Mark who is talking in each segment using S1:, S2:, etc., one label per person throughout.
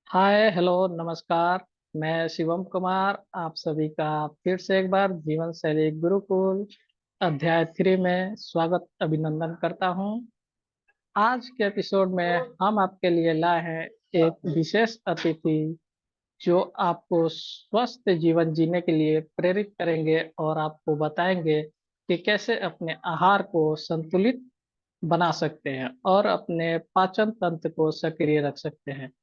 S1: Hi hello नमस्कार। मैं शिवम कुमार आप सभी का फिर से एक बार जीवन शैली गुरुकुल अध्याय 3 में स्वागत अभिनंदन करता हूं। आज के एपिसोड में हम आपके लिए लाए हैं एक विशेष अतिथि जो आपको स्वस्थ जीवन जीने के लिए प्रेरित करेंगे और आपको बताएंगे कि कैसे अपने आहार को संतुलित बना सकते हैं और अपने पाचन तंत्र को सक्रिय रख सकते हैं।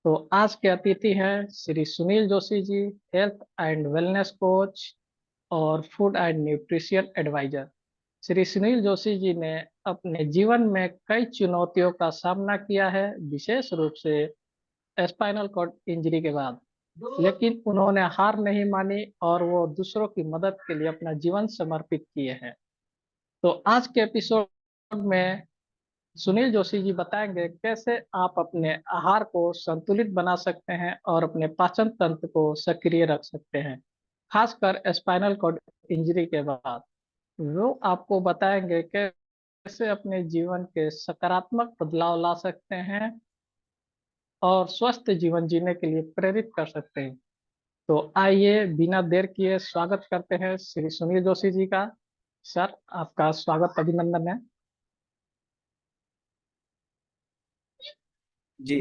S1: तो आज के अतिथि हैं Shri Sunil Joshi ji, health and wellness coach और food and nutrition adviser. Shri Sunil Joshi ji ने अपने जीवन में कई चुनौतियों का सामना किया है, विशेष रूप से स्पाइनल कॉर्ड इंजरी के बाद, लेकिन उन्होंने हार नहीं मानी और वो दूसरों की मदद के लिए अपना जीवन समर्पित किए हैं। तो आज के एपिसोड में सुनील जोशी जी बताएंगे कैसे आप अपने आहार को संतुलित बना सकते हैं और अपने पाचन तंत्र को सक्रिय रख सकते हैं, खासकर स्पाइनल कॉर्ड इंजरी के बाद। वो आपको बताएंगे कैसे अपने जीवन के सकारात्मक बदलाव ला सकते हैं और स्वस्थ जीवन जीने के लिए प्रेरित कर सकते हैं। तो आइए बिना देर किए स्वागत करते हैं श्री सुनील जोशी जी का। सर, आपका स्वागत अभिनंदन है।
S2: जी,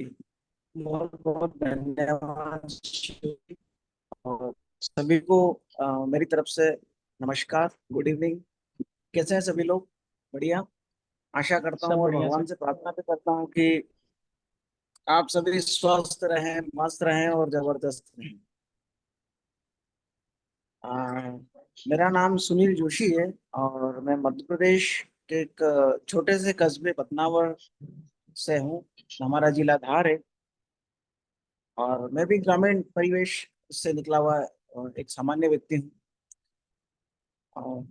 S2: बहुत बहुत धन्यवाद शिव। और सभी को मेरी तरफ से नमस्कार, गुड इवनिंग। कैसे हैं सभी लोग? बढ़िया। आशा करता हूँ
S1: सब
S2: और
S1: बढ़िया
S2: भगवान
S1: सर।
S2: से प्रार्थना भी करता हूँ कि आप सभी स्वस्थ रहें, मस्त रहें और जबरदस्त रहें। अ, मेरा नाम सुनील जोशी है और मैं मध्य प्रदेश के एक छोटे से कस्बे पतनावर से हूँ। हमारा जिला धार है और मैं भी ग्रामीण परिवेश से निकला हुआ एक सामान्य व्यक्ति हूँ। और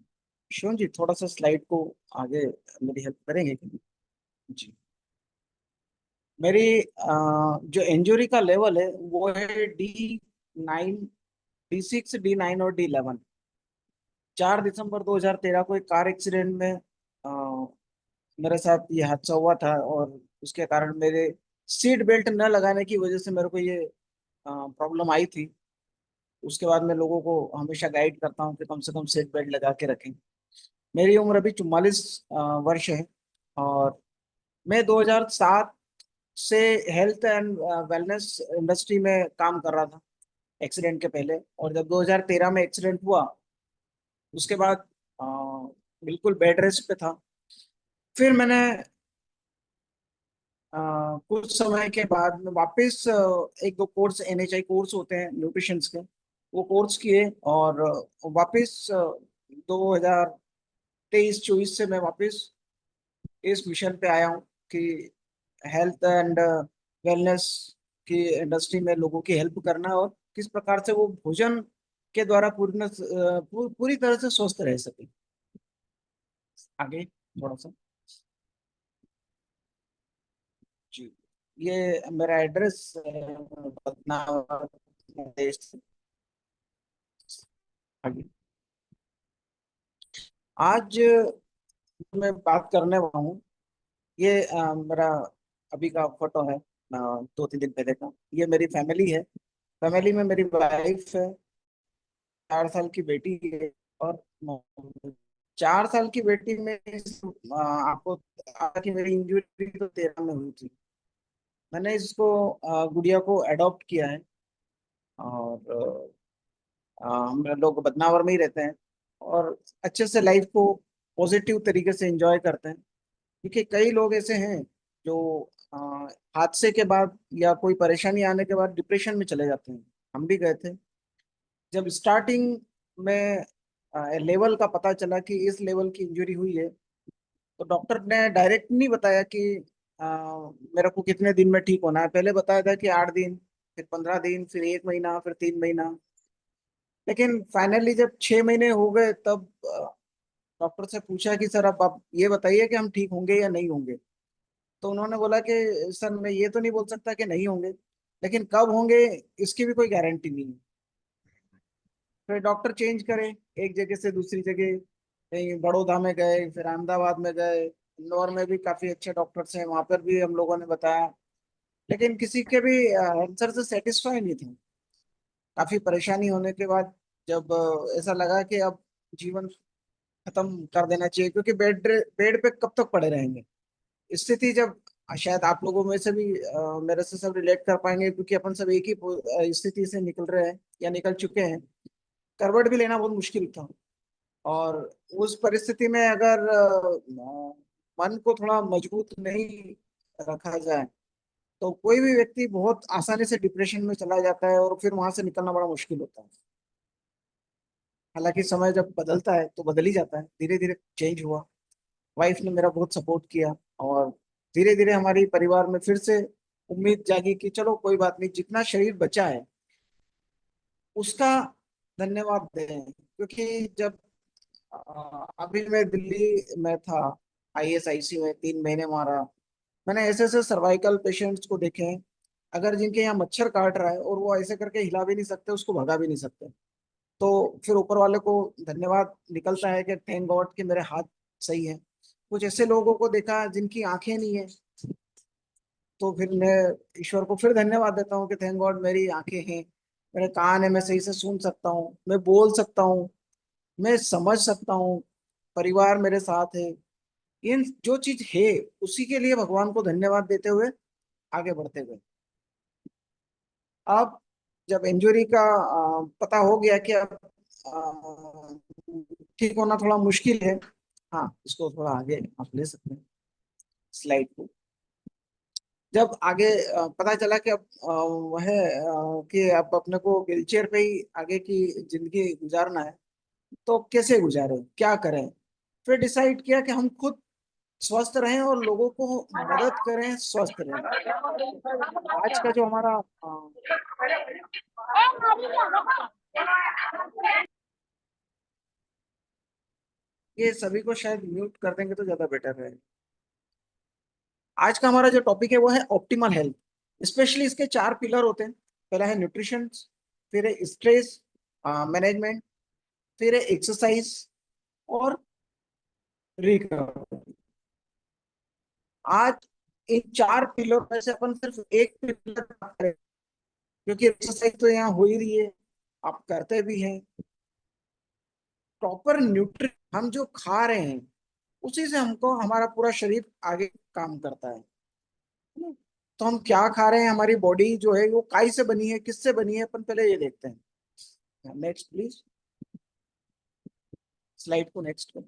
S2: शिवम जी, थोड़ा सा स्लाइड को आगे मेरी हेल्प करेंगे क्या? जी। मेरी जो इंजरी का लेवल है वो है D9, D6, D9 और D11। 4 दिसंबर 2013 को एक कार एक्सीडेंट में मेरे साथ ये हादसा हुआ था और उसके कारण मेरे सीट बेल्ट न लगाने की वजह से मेरे को ये प्रॉब्लम आई थी। उसके बाद मैं लोगों को हमेशा गाइड करता हूँ कि कम से कम सीट बेल्ट लगा के रखें। मेरी उम्र अभी 44 वर्ष है और मैं 2007 से हेल्थ एंड वेलनेस इंडस्ट्री में काम कर रहा था एक्सीडेंट के पहले। और जब 2013 में एक्सीडेंट हुआ उसके बाद अ, बिल्कुल बेड रेस्ट पे था। फिर मैंने कुछ समय के बाद में वापस एक दो कोर्स, NHI कोर्स होते हैं न्यूट्रिशंस के, वो कोर्स किए और वापस 2023-24 से मैं वापस इस मिशन पे आया हूँ कि हेल्थ एंड वेलनेस की इंडस्ट्री में लोगों की हेल्प करना और किस प्रकार से वो भोजन के द्वारा पूरी तरह से स्वस्थ रह सके। आगे थोड़ा सा। जी, ये मेरा एड्रेस बदनावर प्रदेश से। आगे। आज मैं बात करने वाला हूँ, ये मेरा अभी का फोटो है 2-3 दिन पहले का। ये मेरी फैमिली है। फैमिली में मेरी वाइफ है, 4 साल की बेटी है और 4 साल की बेटी में आपको कि मेरी इंजरी तो 13 में हुई थी। मैंने इसको गुड़िया को अडॉप्ट किया है और हम लोग बदनावर में ही रहते हैं और अच्छे से लाइफ को पॉजिटिव तरीके से एंजॉय करते हैं। क्योंकि कई लोग ऐसे हैं जो अ, हादसे के बाद या कोई परेशानी आने के बाद डिप्रेशन में चले जाते हैं। हम भी गए थे। जब स्टार्टिंग में लेवल का पता चला कि इस लेवल की इंजरी हुई है तो डॉक्टर ने डायरेक्ट नहीं बताया कि अ, मेरे को कितने दिन में ठीक होना है। पहले बताया था कि 8 दिन, फिर 15 दिन, फिर 1 महीना, फिर 3 महीना। लेकिन फाइनली जब 6 महीने हो गए तब डॉक्टर से पूछा कि सर अब आप ये बताइए कि हम ठीक होंगे या नहीं होंगे। तो उन्होंने बोला कि सर मैं ये तो नहीं बोल सकता कि नहीं होंगे, लेकिन कब होंगे इसकी भी कोई गारंटी नहीं है। फिर डॉक्टर चेंज करे, एक जगह से दूसरी जगह, कहीं बड़ौदा में गए, फिर अहमदाबाद में गए, इंदौर में भी काफी अच्छे डॉक्टर्स हैं, वहां पर भी हम लोगों ने बताया। लेकिन किसी के भी आंसर से सेटिस्फाई नहीं थे। काफी परेशानी होने के बाद जब ऐसा लगा कि अब जीवन खत्म कर देना चाहिए, क्योंकि बेड बेड पे कब तक पड़े रहेंगे। स्थिति जब, शायद आप लोगों में से भी मेरे से सब रिलेट कर पाएंगे, क्योंकि अपन सब एक ही स्थिति से निकल रहे हैं या निकल चुके हैं। करवट भी लेना बहुत मुश्किल था। और उस परिस्थिति में अगर मन को थोड़ा मजबूत नहीं रखा जाए तो कोई भी व्यक्ति बहुत आसानी से डिप्रेशन में चला जाता है, और फिर वहां से निकलना बड़ा मुश्किल होता है। हालांकि समय जब बदलता है तो बदल ही जाता है, धीरे धीरे चेंज हुआ। वाइफ ने मेरा बहुत सपोर्ट किया, और धीरे धीरे हमारी परिवार में फिर से उम्मीद जागी कि चलो कोई बात नहीं, जितना शरीर बचा है उसका धन्यवाद दें। क्योंकि जब अभी मैं दिल्ली में था, आईएसआईसी में 3 महीने मारा। मैंने ऐसे ऐसे सर्वाइकल पेशेंट्स को देखे हैं, अगर जिनके यहाँ मच्छर काट रहा है और वो ऐसे करके हिला भी नहीं सकते, उसको भगा भी नहीं सकते, तो फिर ऊपर वाले को धन्यवाद निकलता है कि थैंक गॉड कि मेरे हाथ सही है। कुछ ऐसे लोगों को देखा जिनकी आंखें नहीं है, तो फिर मैं ईश्वर को फिर धन्यवाद देता हूँ कि थैंक गॉड मेरी आंखें हैं, मेरे कान है, मैं सही से सुन सकता हूँ, मैं बोल सकता हूँ, मैं समझ सकता हूँ, परिवार मेरे साथ है। इन जो चीज है उसी के लिए भगवान को धन्यवाद देते हुए आगे बढ़ते गए। अब जब इंजरी का पता हो गया कि अब ठीक होना थोड़ा मुश्किल है। हाँ, इसको थोड़ा आगे आप ले सकते हैं, स्लाइड को। जब आगे पता चला कि अब वह कि अब अपने को व्हीलचेयर पे ही आगे की जिंदगी गुजारना है, तो कैसे गुजारें, क्या करें। फिर डिसाइड किया कि हम खुद स्वस्थ रहें और लोगों को मदद करें स्वस्थ रहें। आज का जो हमारा ये सभी को शायद म्यूट कर देंगे तो ज्यादा बेटर रहेगा। आज का हमारा जो टॉपिक है वो है ऑप्टिमल हेल्थ। स्पेशली इसके 4 पिलर होते हैं। पहला है न्यूट्रिशन, फिर है स्ट्रेस मैनेजमेंट, फिर है एक्सरसाइज, और रिकवरी। आज इन 4 पिलर में से अपन सिर्फ एक पिलर बात करें, क्योंकि एक्सरसाइज तो यहाँ हो ही रही है, आप करते भी हैं। प्रॉपर न्यूट्रि हम जो खा रहे हैं उसी से हमको हमारा पूरा शरीर आगे काम करता है ना? तो हम क्या खा रहे हैं, हमारी बॉडी जो है वो काय से बनी है, किससे बनी है, अपन पहले ये देखते हैं। नेक्स्ट प्लीज, स्लाइड को नेक्स्ट करो।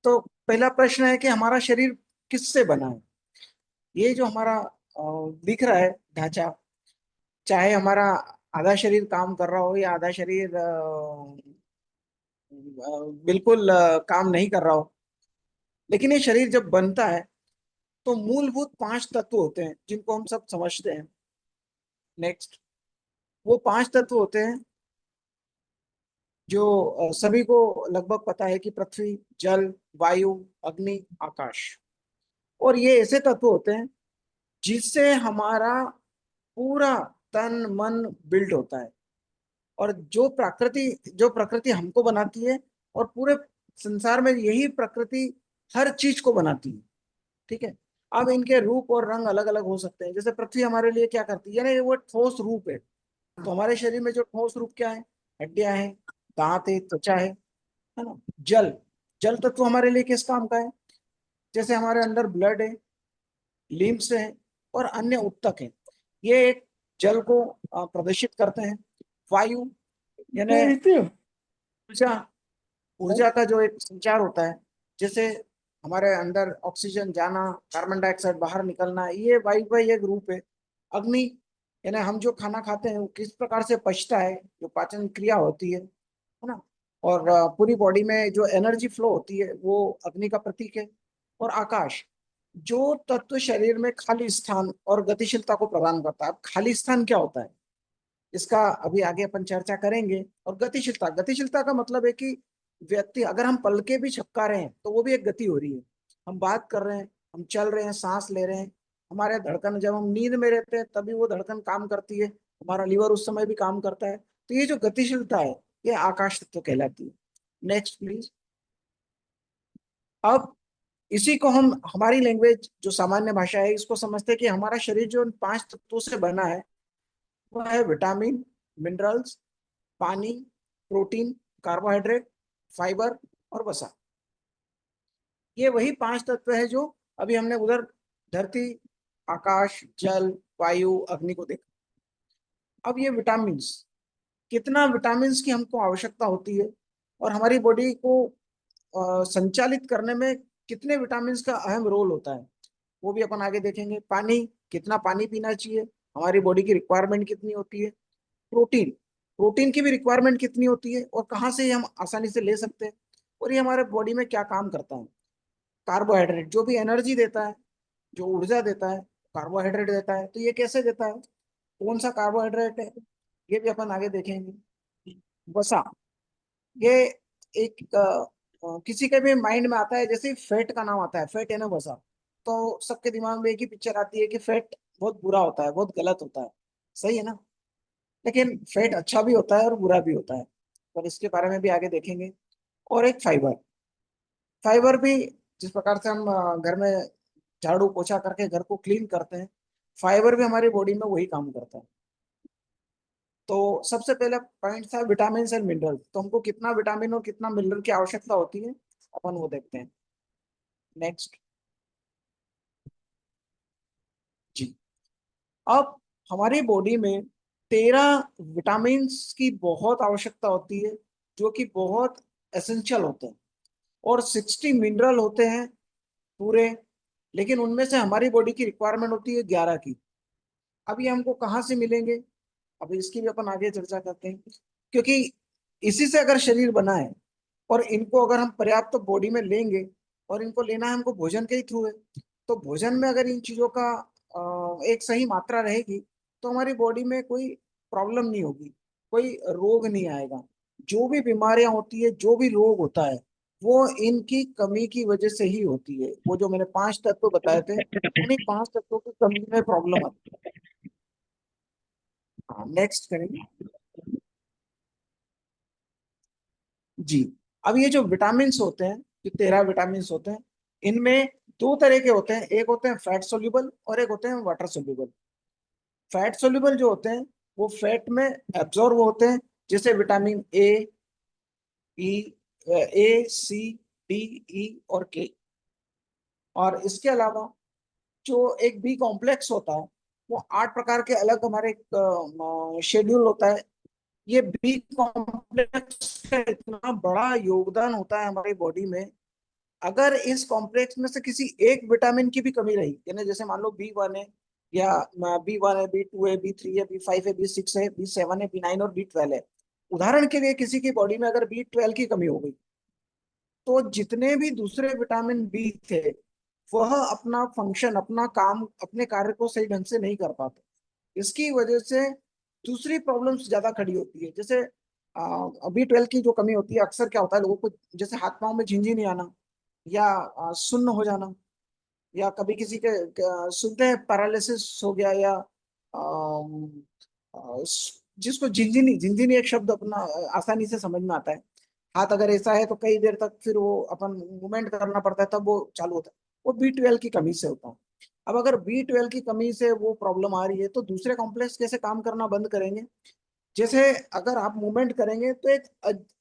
S2: तो पहला प्रश्न है कि हमारा शरीर किससे बना है। ये जो हमारा दिख रहा है ढांचा, चाहे हमारा आधा शरीर काम कर रहा हो या आधा शरीर बिल्कुल काम नहीं कर रहा हो, लेकिन ये शरीर जब बनता है तो मूलभूत 5 तत्व होते हैं जिनको हम सब समझते हैं। नेक्स्ट, वो 5 तत्व होते हैं जो सभी को लगभग पता है कि पृथ्वी, जल, वायु, अग्नि, आकाश। और ये ऐसे तत्व होते हैं जिससे हमारा पूरा तन मन बिल्ड होता है। और जो प्रकृति हमको बनाती है, और पूरे संसार में यही प्रकृति हर चीज को बनाती है। ठीक है। अब इनके रूप और रंग अलग अलग हो सकते हैं। जैसे पृथ्वी हमारे लिए क्या करती है, यानी वो ठोस रूप है। तो हमारे शरीर में जो ठोस रूप क्या है, हड्डियां हैं, दांत है, त्वचा है ना। जल, जल तत्व हमारे लिए किस काम का है, जैसे हमारे अंदर ब्लड है, लिम्स है, और अन्य उत्तक है, ये एक जल को प्रदर्शित करते हैं। वायु यानी ऊर्जा, ऊर्जा का जो एक संचार होता है, जैसे हमारे अंदर ऑक्सीजन जाना, कार्बन डाइऑक्साइड बाहर निकलना, ये वायु का ही एक रूप है। अग्नि यानी हम जो खाना खाते हैं वो किस प्रकार से पचता है, जो पाचन क्रिया होती है ना। और पूरी बॉडी में जो एनर्जी फ्लो होती है वो अग्नि का प्रतीक है। और आकाश, जो तत्व शरीर में खाली स्थान और गतिशीलता को प्रदान करता है। अब खाली स्थान क्या होता है, इसका अभी आगे अपन चर्चा करेंगे। और गतिशीलता, गतिशीलता का मतलब है कि व्यक्ति अगर हम पलके भी झपका रहे हैं तो वो भी एक गति हो रही है। हम बात कर रहे हैं, हम चल रहे हैं, सांस ले रहे हैं, हमारे धड़कन, जब हम नींद में रहते हैं तभी वो धड़कन काम करती है, हमारा लीवर उस समय भी काम करता है। तो ये जो गतिशीलता है ये आकाश तत्व कहलाती है। Next please. अब इसी को हम, हमारी लैंग्वेज जो सामान्य भाषा है, इसको समझते हैं कि हमारा शरीर जो इन 5 तत्वों से बना है वो है विटामिन, मिनरल्स, पानी, प्रोटीन, कार्बोहाइड्रेट, फाइबर और वसा। ये वही 5 तत्व है जो अभी हमने उधर धरती, आकाश, जल, वायु, अग्नि को देखा। अब ये विटामिन, कितना विटामिन की हमको आवश्यकता होती है और हमारी बॉडी को संचालित करने में कितने विटामिन का अहम रोल होता है, वो भी अपन आगे देखेंगे। पानी, कितना पानी पीना चाहिए, हमारी बॉडी की रिक्वायरमेंट कितनी होती है। प्रोटीन, प्रोटीन की भी रिक्वायरमेंट कितनी होती है और कहाँ से ये हम आसानी से ले सकते हैं, और ये हमारे बॉडी में क्या काम करता है। कार्बोहाइड्रेट, जो भी एनर्जी देता है, जो ऊर्जा देता है, कार्बोहाइड्रेट देता है। तो ये कैसे देता है, कौन सा कार्बोहाइड्रेट है, ये भी अपन आगे देखेंगे। वसा, ये एक किसी के भी माइंड में आता है, जैसे फैट का नाम आता है, फैट है ना वसा, तो सबके दिमाग में एक ही पिक्चर आती है कि फैट बहुत बुरा होता है, बहुत गलत होता है। सही है ना। लेकिन फैट अच्छा भी होता है और बुरा भी होता है, और इसके बारे में भी आगे देखेंगे। और एक फाइबर, फाइबर भी, जिस प्रकार से हम घर में झाड़ू पोछा करके घर को क्लीन करते हैं, फाइबर भी हमारी बॉडी में वही काम करता है। तो सबसे पहला पॉइंट था विटामिन एंड मिनरल, तो हमको कितना विटामिन और कितना मिनरल की आवश्यकता होती है, अपन वो देखते हैं। नेक्स्ट जी। अब हमारी बॉडी में 13 विटामिन की बहुत आवश्यकता होती है, जो कि बहुत एसेंशियल होते हैं, और 60 मिनरल होते हैं पूरे। लेकिन उनमें से हमारी बॉडी की रिक्वायरमेंट होती है 11 की। अब ये हमको कहाँ से मिलेंगे, अब इसकी भी अपन आगे चर्चा करते हैं। क्योंकि इसी से अगर शरीर बना है, और इनको अगर हम पर्याप्त तो बॉडी में लेंगे, और इनको लेना है हमको भोजन के ही थ्रू है, तो भोजन में अगर इन चीजों का एक सही मात्रा रहेगी, तो हमारी बॉडी में कोई प्रॉब्लम नहीं होगी, कोई रोग नहीं आएगा। जो भी बीमारियां होती है, जो भी रोग होता है, वो इनकी कमी की वजह से ही होती है। वो जो मैंने 5 तत्व बताए थे, उन्हीं 5 तत्वों की कमी में प्रॉब्लम आती है। हाँ, नेक्स्ट करेंगे जी। अब ये जो विटामिन होते हैं, जो 13 विटामिन होते हैं, इनमें दो तरह के होते हैं, एक होते हैं फैट सोल्यूबल और एक होते हैं वाटर सोल्यूबल। फैट सोल्यूबल जो होते हैं, वो फैट में एब्जॉर्ब होते हैं, जैसे विटामिन ई सी, डी, ई और के। और इसके अलावा जो एक बी कॉम्प्लेक्स होता है, वो 8 प्रकार के अलग हमारे शेड्यूल होता है। ये बी कॉम्प्लेक्स का इतना बड़ा योगदान होता है हमारी बॉडी में। अगर इस कॉम्प्लेक्स में से किसी एक विटामिन की भी कमी रही, यानी जैसे मान लो बी 1 है, या बी 1 है, बी 2 है, बी 3 है, बी 5 है, बी 6 है, बी 7 है, बी 9 और बी 12 है। उदाहरण के लिए किसी की बॉडी में अगर बी 12 की कमी हो गई, तो जितने भी दूसरे विटामिन बी थे, वह अपना फंक्शन, अपना काम, अपने कार्य को सही ढंग से नहीं कर पाते। इसकी वजह से दूसरी प्रॉब्लम्स ज्यादा खड़ी होती है। जैसे बी 12 की जो कमी होती है, अक्सर क्या होता है लोगों को, जैसे हाथ पांव में झिंझी नहीं आना, या सुन्न हो जाना, या कभी किसी के सुनते हैं पैरालिसिस हो गया, या जिसको झिंझिनी, झिंझिनी एक शब्द अपना आसानी से समझ में आता है। हाथ अगर ऐसा है तो कई देर तक फिर वो अपन मूवमेंट करना पड़ता है, तब वो चालू होता है। वो बी 12 की कमी से होता है। अब अगर बी 12 की कमी से वो प्रॉब्लम आ रही है, तो दूसरे कॉम्प्लेक्स कैसे काम करना बंद करेंगे। जैसे अगर आप मूवमेंट करेंगे, तो एक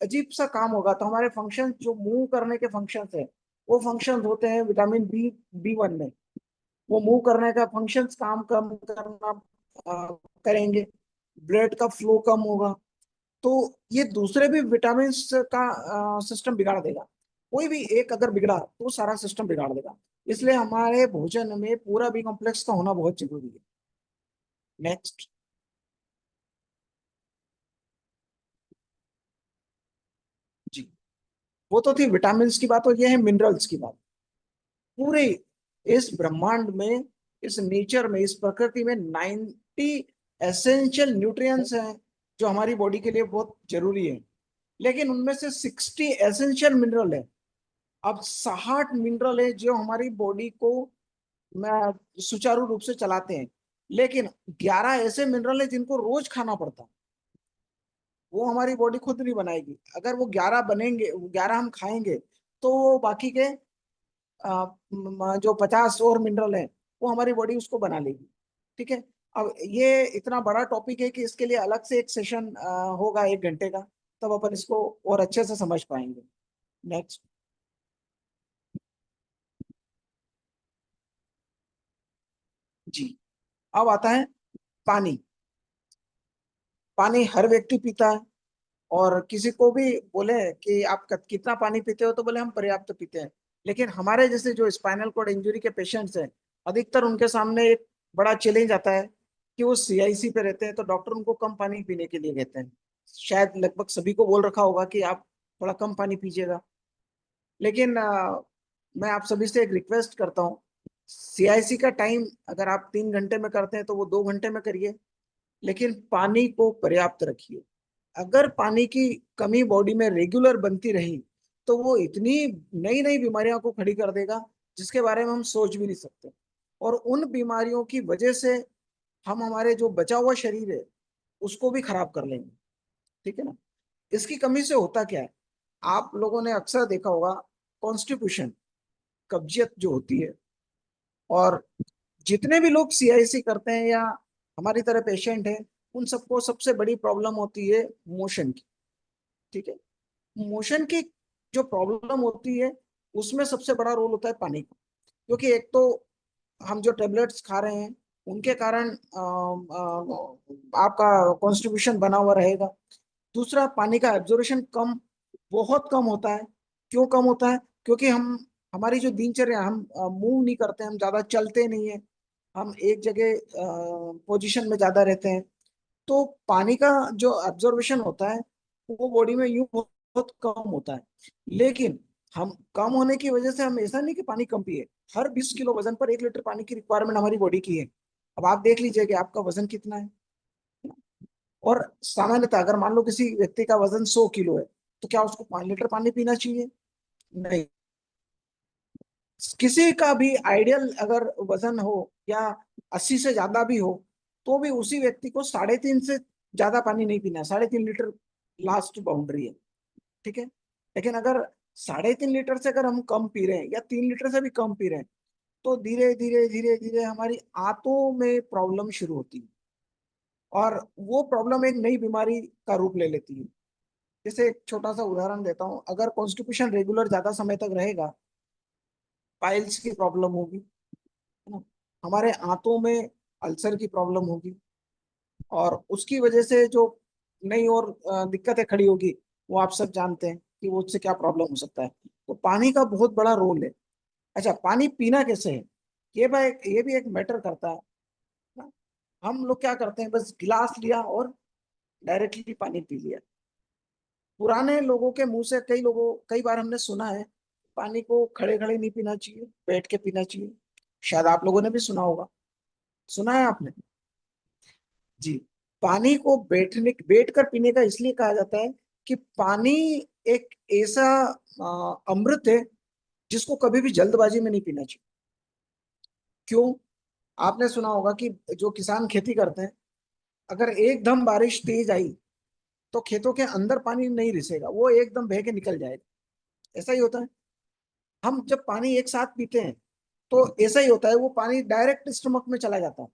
S2: अजीब सा काम होगा, तो हमारे फंक्शन, जो मूव करने के फंक्शन है, वो फंक्शन होते हैं विटामिन बी 1 में। वो मूव करने का फंक्शंस काम कम करना करेंगे, ब्लड का फ्लो कम होगा। तो ये दूसरे भी विटामिन का सिस्टम बिगाड़ देगा। कोई भी एक अगर बिगड़ा, तो सारा सिस्टम बिगाड़ देगा। इसलिए हमारे भोजन में पूरा बी कॉम्प्लेक्स का होना बहुत जरूरी है। नेक्स्ट जी। वो तो थी विटामिन की बात, और ये है मिनरल्स की बात। पूरे इस ब्रह्मांड में, इस नेचर में, इस प्रकृति में 90 एसेंशियल न्यूट्रिएंट्स हैं, जो हमारी बॉडी के लिए बहुत जरूरी है। लेकिन उनमें से 60 एसेंशियल मिनरल है। अब 60 मिनरल है जो हमारी बॉडी को मैं सुचारू रूप से चलाते हैं। लेकिन 11 ऐसे मिनरल है जिनको रोज खाना पड़ता है। वो हमारी बॉडी खुद नहीं बनाएगी। अगर वो 11 बनेंगे, वो 11 हम खाएंगे, तो वो बाकी के जो 50 और मिनरल है वो हमारी बॉडी उसको बना लेगी। ठीक है। अब ये इतना बड़ा टॉपिक है कि इसके लिए अलग से एक सेशन होगा 1 घंटे का, तब अपन इसको और अच्छे से समझ पाएंगे। नेक्स्ट। जी। अब आता है पानी। पानी हर व्यक्ति पीता है, और किसी को भी बोले कि आप कितना पानी पीते हो तो बोले हम पर्याप्त पीते हैं। लेकिन हमारे जैसे जो स्पाइनल कॉर्ड इंजरी के पेशेंट्स हैं, अधिकतर उनके सामने एक बड़ा चैलेंज आता है कि वो सीआईसी पे रहते हैं, तो डॉक्टर उनको कम पानी पीने के लिए कहते हैं। शायद लगभग सभी को बोल रखा होगा कि आप थोड़ा कम पानी पीजिएगा। लेकिन मैं आप सभी से एक रिक्वेस्ट करता हूँ, सीआईसी का टाइम अगर आप 3 घंटे में करते हैं तो वो 2 घंटे में करिए, लेकिन पानी को पर्याप्त रखिए। अगर पानी की कमी बॉडी में रेगुलर बनती रही तो वो इतनी नई नई बीमारियों को खड़ी कर देगा जिसके बारे में हम सोच भी नहीं सकते, और उन बीमारियों की वजह से हम हमारे जो बचा हुआ शरीर है उसको भी खराब कर लेंगे। ठीक है ना। इसकी कमी से होता क्या है, आप लोगों ने अक्सर देखा होगा, कॉन्स्टिट्यूशन, कब्जियत जो होती है। और जितने भी लोग सीआईसी करते हैं या हमारी तरह पेशेंट है, उन सबको सबसे बड़ी प्रॉब्लम होती है मोशन की। ठीक है। मोशन की जो प्रॉब्लम होती है उसमें सबसे बड़ा रोल होता है पानी का, क्योंकि एक तो हम जो टेबलेट्स खा रहे हैं उनके कारण आपका कॉन्स्टिट्यूशन बना हुआ रहेगा। दूसरा, पानी का एब्जॉर्प्शन कम, बहुत कम होता है। क्यों कम होता है? क्योंकि हम हमारी जो दिनचर्या, हम मूव नहीं करते, हम ज्यादा चलते नहीं है, हम एक जगह पोजीशन में ज्यादा रहते हैं। तो पानी का जो एब्जॉर्प्शन होता है वो बॉडी में यूं बहुत कम होता है। लेकिन हम कम होने की वजह से हम ऐसा नहीं कि पानी कम पिए, हर 20 किलो वजन पर 1 लीटर पानी की रिक्वायरमेंट हमारी बॉडी की है। अब आप देख लीजिए कि आपका वजन कितना है। और सामान्यतः अगर मान लो किसी व्यक्ति का वजन 100 किलो है, तो क्या उसको 5 लीटर पानी पीना चाहिए? नहीं। किसी का भी आइडियल अगर वजन हो या 80 से ज्यादा भी हो, तो भी उसी व्यक्ति को 3.5 से ज्यादा पानी नहीं पीना है। 3.5 लीटर लास्ट बाउंड्री है। ठीक है। लेकिन अगर 3.5 लीटर से अगर हम कम पी रहे हैं या 3 लीटर से भी कम पी रहे हैं, तो धीरे धीरे धीरे धीरे हमारी आंतों में प्रॉब्लम शुरू होती है, और वो प्रॉब्लम एक नई बीमारी का रूप ले लेती है। जैसे एक छोटा सा उदाहरण देता हूँ, अगर कॉन्स्टिपेशन रेगुलर ज्यादा समय तक रहेगा, पाइल्स की प्रॉब्लम होगी, है ना, हमारे आंतों में अल्सर की प्रॉब्लम होगी, और उसकी वजह से जो नई और दिक्कतें खड़ी होगी वो आप सब जानते हैं कि वो उससे क्या प्रॉब्लम हो सकता है। तो पानी का बहुत बड़ा रोल है। अच्छा, पानी पीना कैसे है, ये भी एक मैटर करता है ना। हम लोग क्या करते हैं, बस गिलास लिया और डायरेक्टली पानी पी लिया। पुराने लोगों के मुंह से कई बार हमने सुना है, पानी को खड़े खड़े नहीं पीना चाहिए, बैठ के पीना चाहिए। शायद आप लोगों ने भी सुना होगा। सुना है आपने? जी। पानी को बैठ कर पीने का इसलिए कहा जाता है कि पानी एक ऐसा अमृत है जिसको कभी भी जल्दबाजी में नहीं पीना चाहिए। क्यों? आपने सुना होगा कि जो किसान खेती करते हैं, अगर एकदम बारिश तेज आई तो खेतों के अंदर पानी नहीं रिसेगा, वो एकदम बह के निकल जाएगा। ऐसा ही होता है। हम जब पानी एक साथ पीते हैं तो ऐसा ही होता है, वो पानी डायरेक्ट स्टमक में चला जाता है।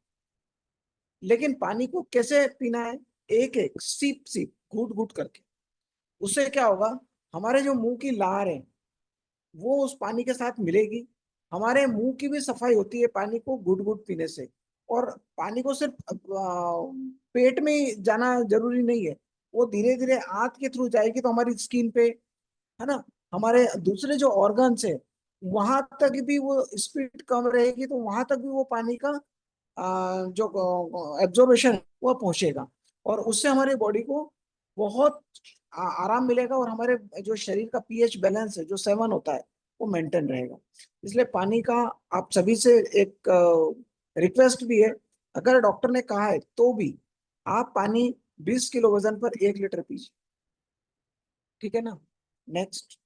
S2: लेकिन पानी को कैसे पीना है? एक एक सीप सीप, घूट घूट करके। उससे क्या होगा, हमारे जो मुंह की लार है वो उस पानी के साथ मिलेगी। हमारे मुंह की भी सफाई होती है पानी को घुट घुट पीने से। और पानी को सिर्फ पेट में जाना जरूरी नहीं है, वो धीरे धीरे आंत के थ्रू जाएगी तो हमारी स्किन पे, है ना, हमारे दूसरे जो ऑर्गन्स है वहां तक भी वो स्पीड कम रहेगी, तो वहां तक भी वो पानी का जो एब्जॉर्बेशन वो पहुंचेगा। और उससे हमारी बॉडी को बहुत आराम मिलेगा, और हमारे जो शरीर का पीएच बैलेंस है जो 7 होता है वो मेंटेन रहेगा। इसलिए पानी का आप सभी से एक रिक्वेस्ट भी है, अगर डॉक्टर ने कहा है तो भी आप पानी 20 किलो वजन पर 1 लीटर पीजिए। ठीक है ना। नेक्स्ट।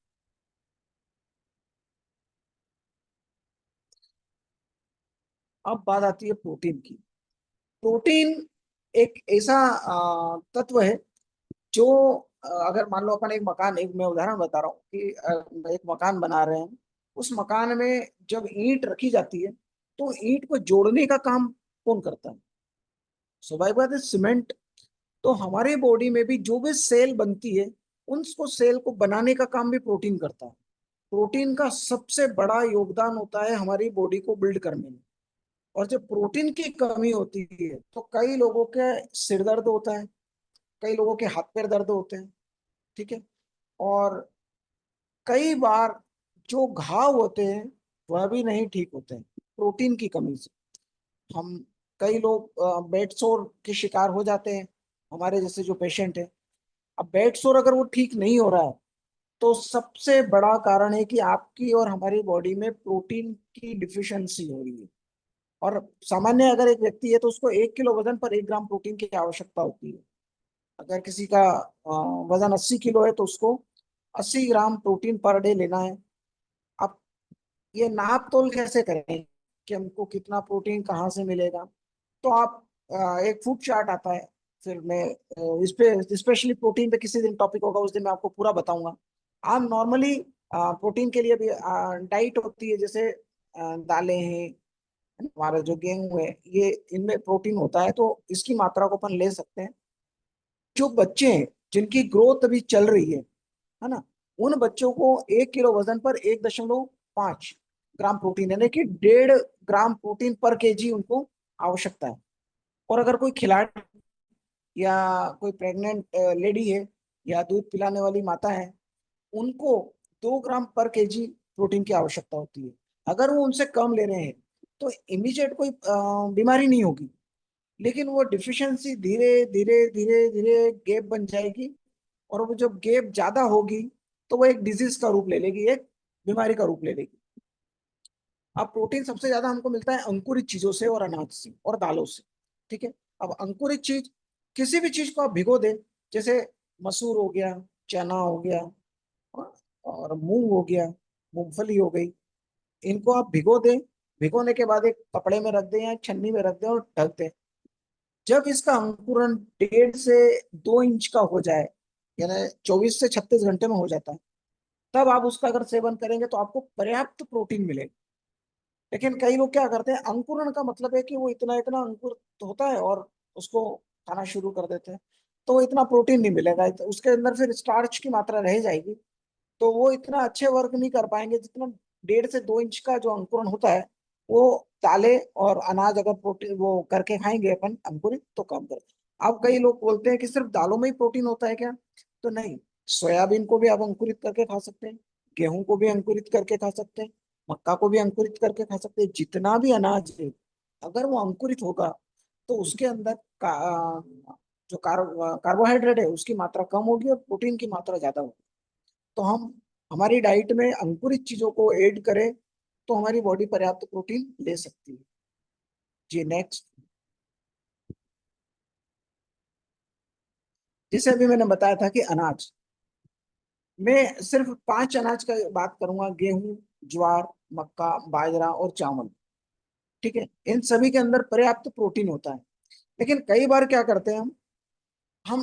S2: अब बात आती है प्रोटीन की। प्रोटीन एक ऐसा तत्व है जो अगर मान लो अपन एक मकान, एक मैं उदाहरण बता रहा हूँ कि एक मकान बना रहे हैं, उस मकान में जब ईंट रखी जाती है तो ईंट को जोड़ने का काम कौन करता है? स्वाभाविक बात है, सीमेंट। तो हमारे बॉडी में भी जो भी सेल बनती है, उनको सेल को बनाने का काम भी प्रोटीन करता है। प्रोटीन का सबसे बड़ा योगदान होता है हमारी बॉडी को बिल्ड करने में। और जब प्रोटीन की कमी होती है तो कई लोगों के सिर दर्द होता है, कई लोगों के हाथ पैर दर्द होते हैं। ठीक है। और कई बार जो घाव होते हैं वह भी नहीं ठीक होते हैं प्रोटीन की कमी से। हम कई लोग बेड सोर के शिकार हो जाते हैं, हमारे जैसे जो पेशेंट है। अब बेड सोर अगर वो ठीक नहीं हो रहा है तो सबसे बड़ा कारण है कि आपकी और हमारी बॉडी में प्रोटीन की डिफिशियंसी हो रही है। और सामान्य अगर एक व्यक्ति है तो उसको 1 किलो वजन पर 1 ग्राम प्रोटीन की आवश्यकता होती है। अगर किसी का वजन 80 किलो है तो उसको 80 ग्राम प्रोटीन पर डे लेना है। अब ये नाप तोल कैसे करें कि हमको कितना प्रोटीन कहाँ से मिलेगा? तो आप एक फूड चार्ट आता है, फिर मैं इस पे स्पेशली प्रोटीन पे किसी दिन टॉपिक होगा, उस दिन मैं आपको पूरा बताऊंगा। आप नॉर्मली प्रोटीन के लिए भी डाइट होती है, जैसे दालें हैं, हमारा जो गेहूं है, ये इनमें प्रोटीन होता है, तो इसकी मात्रा को अपन ले सकते हैं। जो बच्चे हैं जिनकी ग्रोथ अभी चल रही है ना, उन बच्चों को 1 किलो वजन पर 1.5 ग्राम प्रोटीन, यानी कि 1.5 ग्राम प्रोटीन पर केजी उनको आवश्यकता है। और अगर कोई खिलाड़ी या कोई प्रेग्नेंट लेडी है या दूध पिलाने वाली माता है, उनको 2 ग्राम पर केजी प्रोटीन की आवश्यकता होती है। अगर वो उनसे कम ले रहे हैं तो इमीडिएट कोई बीमारी नहीं होगी, लेकिन वो डिफिशियंसी धीरे धीरे धीरे धीरे गैप बन जाएगी। और वो जब गैप ज्यादा होगी तो वो एक डिजीज का रूप ले लेगी, एक बीमारी का रूप ले लेगी। अब प्रोटीन सबसे ज्यादा हमको मिलता है अंकुरित चीजों से और अनाज से और दालों से। ठीक है। अब अंकुरित चीज, किसी भी चीज को आप भिगो दें, जैसे मसूर हो गया, चना हो गया, और मूंग हो गया, मूंगफली हो गई, इनको आप भिगो दें। भिगोने के बाद एक कपड़े में रख दें या एक छन्नी में रख दें और ढक दें। जब इसका अंकुरण 1.5 से 2 इंच का हो जाए, यानी 24 से 36 घंटे में हो जाता है, तब आप उसका अगर सेवन करेंगे तो आपको पर्याप्त प्रोटीन मिलेगा। लेकिन कई लोग क्या करते हैं, अंकुरण का मतलब है कि वो इतना इतना अंकुर होता है और उसको खाना शुरू कर देते हैं, तो वो इतना प्रोटीन नहीं मिलेगा, तो उसके अंदर फिर स्टार्च की मात्रा रह जाएगी। तो वो इतना अच्छे वर्क नहीं कर पाएंगे जितना 1.5 से 2 इंच का जो अंकुरण होता है, वो दालें और अनाज अगर प्रोटीन वो करके खाएंगे अपन अंकुरित तो काम करे। अब कई लोग बोलते हैं कि सिर्फ दालों में ही प्रोटीन होता है क्या? तो नहीं, सोयाबीन को भी आप अंकुरित करके खा सकते हैं, गेहूं को भी अंकुरित करके खा सकते हैं, मक्का को भी अंकुरित करके खा सकते हैं। जितना भी अनाज है, अगर वो अंकुरित होगा तो उसके अंदर जो कार्बोहाइड्रेट है उसकी मात्रा कम होगी और प्रोटीन की मात्रा ज्यादा होगी। तो हम हमारी डाइट में अंकुरित चीजों को ऐड करें तो हमारी बॉडी पर्याप्त प्रोटीन ले सकती है। जी नेक्स्ट। जैसे अभी मैंने बताया था कि अनाज, मैं सिर्फ 5 अनाज का बात करूंगा: गेहूं, ज्वार, मक्का, बाजरा और चावल। ठीक है। इन सभी के अंदर पर्याप्त प्रोटीन होता है। लेकिन कई बार क्या करते हैं हम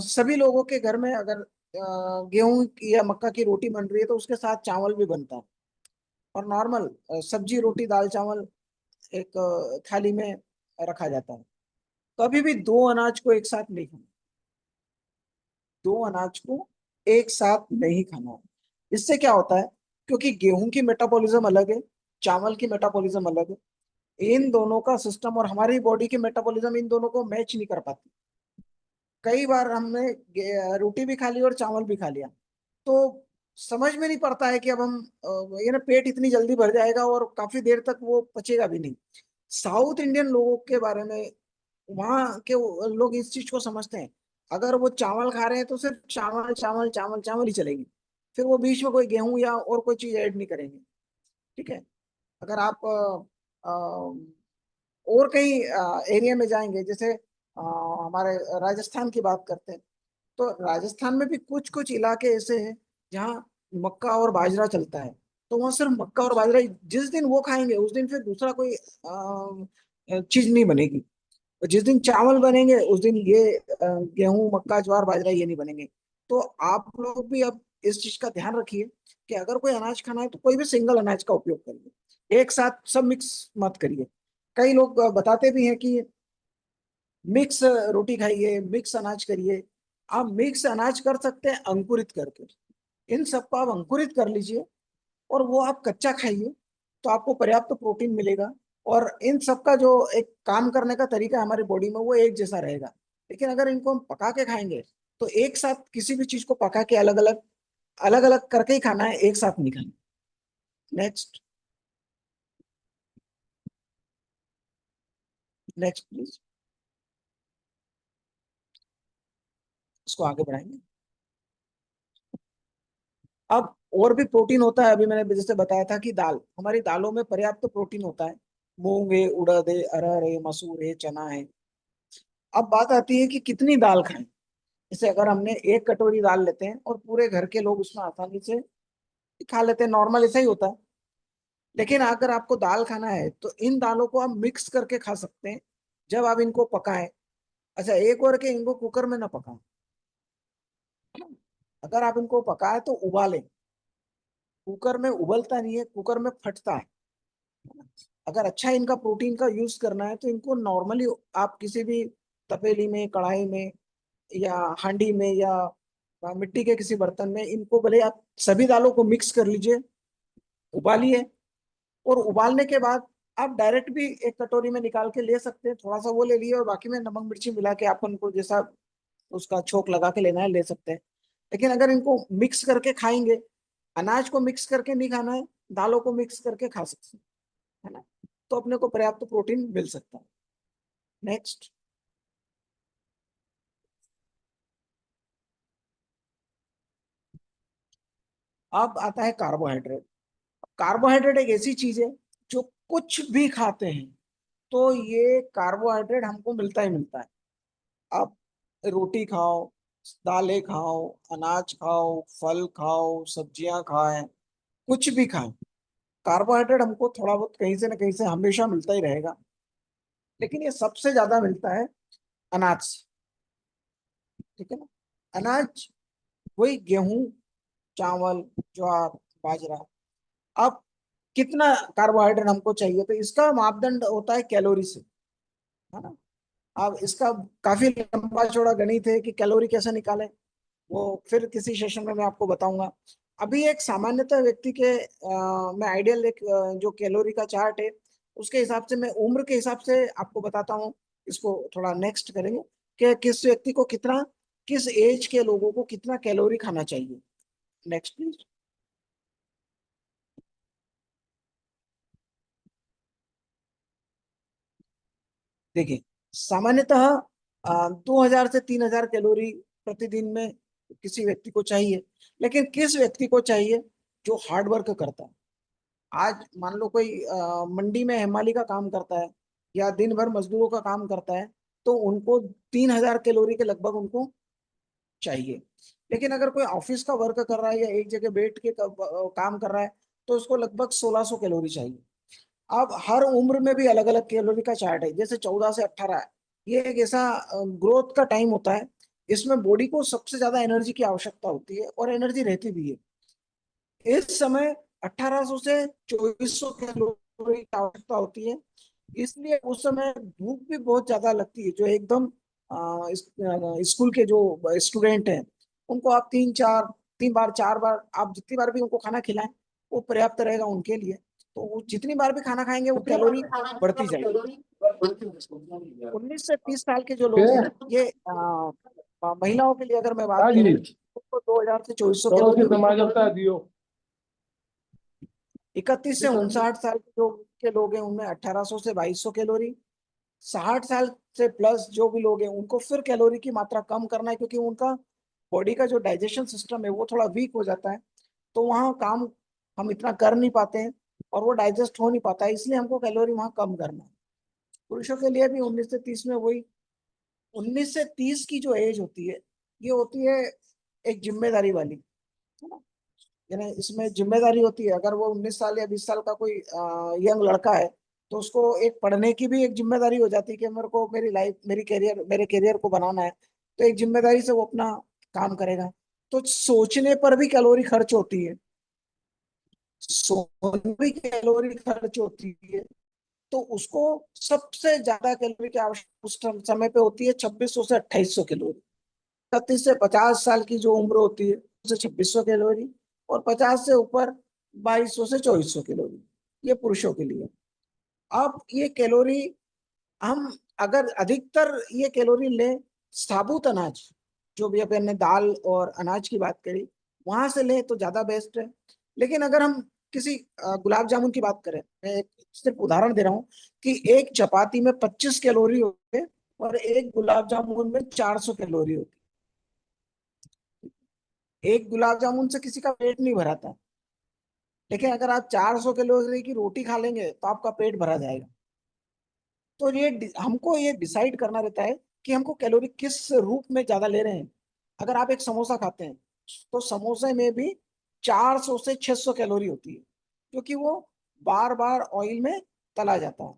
S2: सभी लोगों के घर में अगर गेहूं की या मक्का की रोटी बन रही है तो उसके साथ चावल भी बनता है। और नॉर्मल सब्जी रोटी दाल चावल एक थाली में रखा जाता है। कभी भी दो अनाज को एक साथ नहीं खाना, दो अनाज को एक साथ नहीं खाना। इससे क्या होता है, क्योंकि गेहूं की मेटाबॉलिज्म अलग है, चावल की मेटाबॉलिज्म अलग है, इन दोनों का सिस्टम और हमारी बॉडी की मेटाबॉलिज्म इन दोनों को मैच नहीं कर पाती। कई बार हमने रोटी भी खा ली और चावल भी खा लिया, तो समझ में नहीं पड़ता है कि अब हम ये ना पेट इतनी जल्दी भर जाएगा और काफी देर तक वो पचेगा भी नहीं। साउथ इंडियन लोगों के बारे में, वहाँ के लोग इस चीज को समझते हैं। अगर वो चावल खा रहे हैं तो सिर्फ चावल चावल चावल चावल ही चलेगी, फिर वो बीच में कोई गेहूं या और कोई चीज ऐड नहीं करेंगे। ठीक है। अगर आप और कहीं एरिया में जाएंगे, जैसे हमारे राजस्थान की बात करते हैं, तो राजस्थान में भी कुछ कुछ इलाके ऐसे हैं जहाँ मक्का और बाजरा चलता है। तो वहाँ सिर्फ मक्का और बाजरा जिस दिन वो खाएंगे उस दिन फिर दूसरा कोई चीज नहीं बनेगी। और जिस दिन चावल बनेंगे उस दिन ये गेहूं मक्का ज्वार बाजरा ये नहीं बनेंगे। तो आप लोग भी अब इस चीज का ध्यान रखिए कि अगर कोई अनाज खाना है तो कोई भी सिंगल अनाज का उपयोग करिए, एक साथ सब मिक्स मत करिए। कई लोग बताते भी हैं कि मिक्स रोटी खाइए, मिक्स अनाज करिए। आप मिक्स अनाज कर सकते हैं अंकुरित करके, इन सबको आप अंकुरित कर लीजिए और वो आप कच्चा खाइए, तो आपको पर्याप्त प्रोटीन मिलेगा। और इन सब का जो एक काम करने का तरीका है हमारी बॉडी में वो एक जैसा रहेगा। लेकिन अगर इनको हम पका के खाएंगे तो एक साथ किसी भी चीज को पका के अलग अलग करके ही खाना है, एक साथ नहीं खाना। नेक्स्ट, नेक्स्ट प्लीज, इसको आगे बढ़ाएंगे। अब और भी प्रोटीन होता है, अभी मैंने जैसे बताया था कि दाल, हमारी दालों में पर्याप्त प्रोटीन होता है। मूंग है, उड़द है, अरहर है, मसूर है, चना है। अब बात आती है कि कितनी दाल खाएं। जैसे अगर हमने एक कटोरी दाल लेते हैं और पूरे घर के लोग उसमें आसानी से खा लेते हैं, नॉर्मल ऐसा ही होता है। लेकिन अगर आपको दाल खाना है तो इन दालों को आप मिक्स करके खा सकते हैं जब आप इनको पकाएं। अच्छा, एक और के इनको कुकर में ना पकाएं, अगर आप इनको पकाए तो उबालें। कुकर में उबलता नहीं है, कुकर में फटता है। अगर अच्छा इनका प्रोटीन का यूज करना है तो इनको नॉर्मली आप किसी भी तपेली में, कढ़ाई में या हांडी में या मिट्टी के किसी बर्तन में इनको भले आप सभी दालों को मिक्स कर लीजिए, उबालिए। और उबालने के बाद आप डायरेक्ट भी एक कटोरी में निकाल के ले सकते हैं, थोड़ा सा वो ले लिए और बाकी में नमक मिर्ची मिला के आप उनको जैसा उसका छोंक लगा के लेना है ले सकते हैं। लेकिन अगर इनको मिक्स करके खाएंगे, अनाज को मिक्स करके नहीं खाना है, दालों को मिक्स करके खा सकते हैं, है ना, तो अपने को पर्याप्त प्रोटीन मिल सकता है। नेक्स्ट, अब आता है कार्बोहाइड्रेट। कार्बोहाइड्रेट एक ऐसी चीज है जो कुछ भी खाते हैं तो ये कार्बोहाइड्रेट हमको मिलता ही मिलता है। आप रोटी खाओ, दालें खाओ, अनाज खाओ, फल खाओ, सब्जियां खाएं, कुछ भी खाएं, कार्बोहाइड्रेट हमको थोड़ा बहुत कहीं से ना कहीं से हमेशा मिलता ही रहेगा। लेकिन ये सबसे ज्यादा मिलता है अनाज से। ठीक है ना, अनाज, वही गेहूं, चावल, ज्वार, बाजरा। अब कितना कार्बोहाइड्रेट हमको चाहिए, तो इसका मापदंड होता है कैलोरी से, है ना। अब इसका काफी लंबा चौड़ा गणित है कि कैलोरी कैसे निकालें, वो फिर किसी सेशन में मैं आपको बताऊंगा। अभी एक सामान्यतः व्यक्ति के मैं आइडियल एक जो कैलोरी का चार्ट है उसके हिसाब से, मैं उम्र के हिसाब से आपको बताता हूँ। इसको थोड़ा नेक्स्ट करेंगे कि किस व्यक्ति को कितना, किस एज के लोगों को कितना कैलोरी खाना चाहिए। Next please. देखिए, सामान्यतः 2,000 से 3,000 कैलोरी प्रतिदिन में किसी व्यक्ति को चाहिए। लेकिन किस व्यक्ति को चाहिए, जो हार्ड वर्क करता है। आज मान लो कोई मंडी में हमाली का काम करता है या दिन भर मजदूरों का काम करता है, तो उनको 3,000 कैलोरी के लगभग उनको चाहिए। लेकिन अगर कोई ऑफिस का वर्क कर रहा है या एक जगह बैठ के काम कर रहा है तो उसको लगभग 1,600 कैलोरी चाहिए। अब हर उम्र में भी अलग अलग कैलोरी का चार्ट है, जैसे 14 से 18 है, ये एक ऐसा ग्रोथ का टाइम होता है। इसमें बॉडी को सबसे ज्यादा एनर्जी की आवश्यकता होती है और एनर्जी रहती भी है। इस समय 1800 से 2400 कैलोरी की आवश्यकता होती है। इसलिए उस समय भूख भी बहुत ज्यादा लगती है। जो एकदम स्कूल के जो स्टूडेंट हैं उनको आप 3 बार 4 बार आप जितनी बार भी उनको खाना खिलाएं वो पर्याप्त रहेगा उनके लिए। तो वो जितनी बार भी खाना खाएंगे वो कैलोरी बढ़ती जाएगी। 19 से 30 साल के जो लोग हैं, ये महिलाओं के लिए अगर मैं बात करूं तो 2,000 से 2,400 कैलोरी।
S1: दियो
S2: 31 से 59 साल के लोग हैं उनमें 1,800 से 2,200 कैलोरी। 60 साल से प्लस जो भी लोग हैं उनको फिर कैलोरी की मात्रा कम करना है, क्योंकि उनका बॉडी का जो डाइजेशन सिस्टम है वो थोड़ा वीक हो जाता है। तो वहाँ काम हम इतना कर नहीं पाते हैं और वो डाइजेस्ट हो नहीं पाता है, इसलिए हमको कैलोरी वहाँ कम करना है। पुरुषों के लिए भी 19 से 30 में वही, 19 से 30 की जो एज होती है ये होती है एक जिम्मेदारी वाली, है ना। यानी इसमें जिम्मेदारी होती है। अगर वो 19 साल या 20 साल का कोई यंग लड़का है तो उसको एक पढ़ने की भी एक जिम्मेदारी हो जाती है कि मेरे को मेरी लाइफ, मेरी करियर, मेरे करियर को बनाना है। तो एक जिम्मेदारी से वो अपना काम करेगा। तो सोचने पर भी कैलोरी खर्च होती है, सोने में भी कैलोरी खर्च होती है। तो उसको सबसे ज्यादा कैलोरी की आवश्यकता उस समय पे होती है 2600 से 2800 कैलोरी। 36 से 50 साल की जो उम्र होती है उसे 2600 कैलोरी, और 50 से ऊपर 2200 से 2400 कैलोरी, ये पुरुषों के लिए। अब ये कैलोरी हम अगर अधिकतर ये कैलोरी लें साबुत अनाज, जो भी अभी हमने दाल और अनाज की बात करी, वहां से लें तो ज्यादा बेस्ट है। लेकिन अगर हम किसी गुलाब जामुन की बात करें, मैं एक सिर्फ उदाहरण दे रहा हूँ कि एक चपाती में 25 कैलोरी होती है और एक गुलाब जामुन में 400 कैलोरी होती है। एक गुलाब जामुन से किसी का पेट नहीं भराता, लेकिन अगर आप 400 कैलोरी की रोटी खा लेंगे तो आपका पेट भरा जाएगा। तो हमको ये डिसाइड करना रहता है कि हमको कैलोरी किस रूप में ज्यादा ले रहे हैं। अगर आप एक समोसा खाते हैं तो समोसे में भी 400 से 600 कैलोरी होती है, क्योंकि वो बार बार ऑयल में तला जाता है।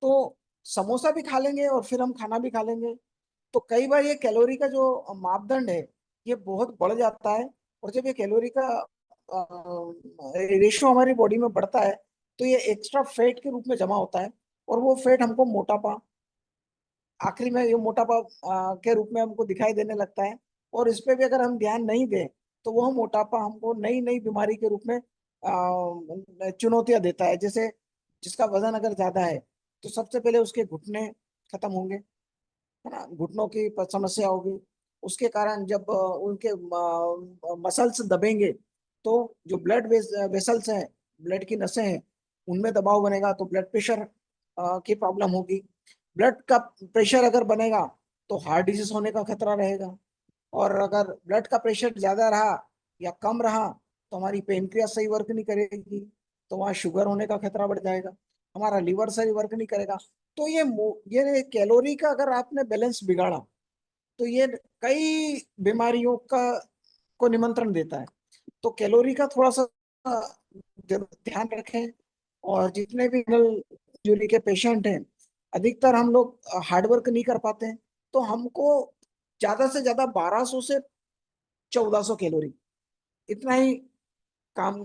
S2: तो समोसा भी खा लेंगे और फिर हम खाना भी खा लेंगे, तो कई बार ये कैलोरी का जो मापदंड है ये बहुत बढ़ जाता है। और जब ये कैलोरी का रेशो हमारी बॉडी में बढ़ता है तो ये एक्स्ट्रा फैट के रूप में जमा होता है, और वो फैट हमको मोटापा, आखिरी में ये मोटापा के रूप में हमको दिखाई देने लगता है। और इस पे भी अगर हम ध्यान नहीं दें तो वह मोटापा हमको नई नई बीमारी के रूप में चुनौतियां देता है। जैसे जिसका वजन अगर ज्यादा है तो सबसे पहले उसके घुटने खत्म होंगे, है ना, घुटनों की समस्या होगी। उसके कारण जब उनके मसल्स दबेंगे तो जो ब्लड वेसल्स हैं, ब्लड की नसें हैं, उनमें दबाव बनेगा तो ब्लड प्रेशर की प्रॉब्लम होगी। ब्लड का प्रेशर अगर बनेगा तो हार्ट डिजीज होने का खतरा रहेगा। और अगर ब्लड का प्रेशर ज्यादा रहा या कम रहा तो हमारी पेनक्रियास सही वर्क नहीं करेगी, तो वहाँ शुगर होने का खतरा बढ़ जाएगा, हमारा लीवर सही वर्क नहीं करेगा। तो ये कैलोरी का अगर आपने बैलेंस बिगाड़ा तो ये कई बीमारियों का को निमंत्रण देता है। तो कैलोरी का थोड़ा सा ध्यान रखें। और जितने भी इंजरी के पेशेंट हैं, अधिकतर हम लोग हार्डवर्क नहीं कर पाते हैं, तो हमको ज्यादा से ज्यादा 1200 से 1400 कैलोरी, इतना ही काम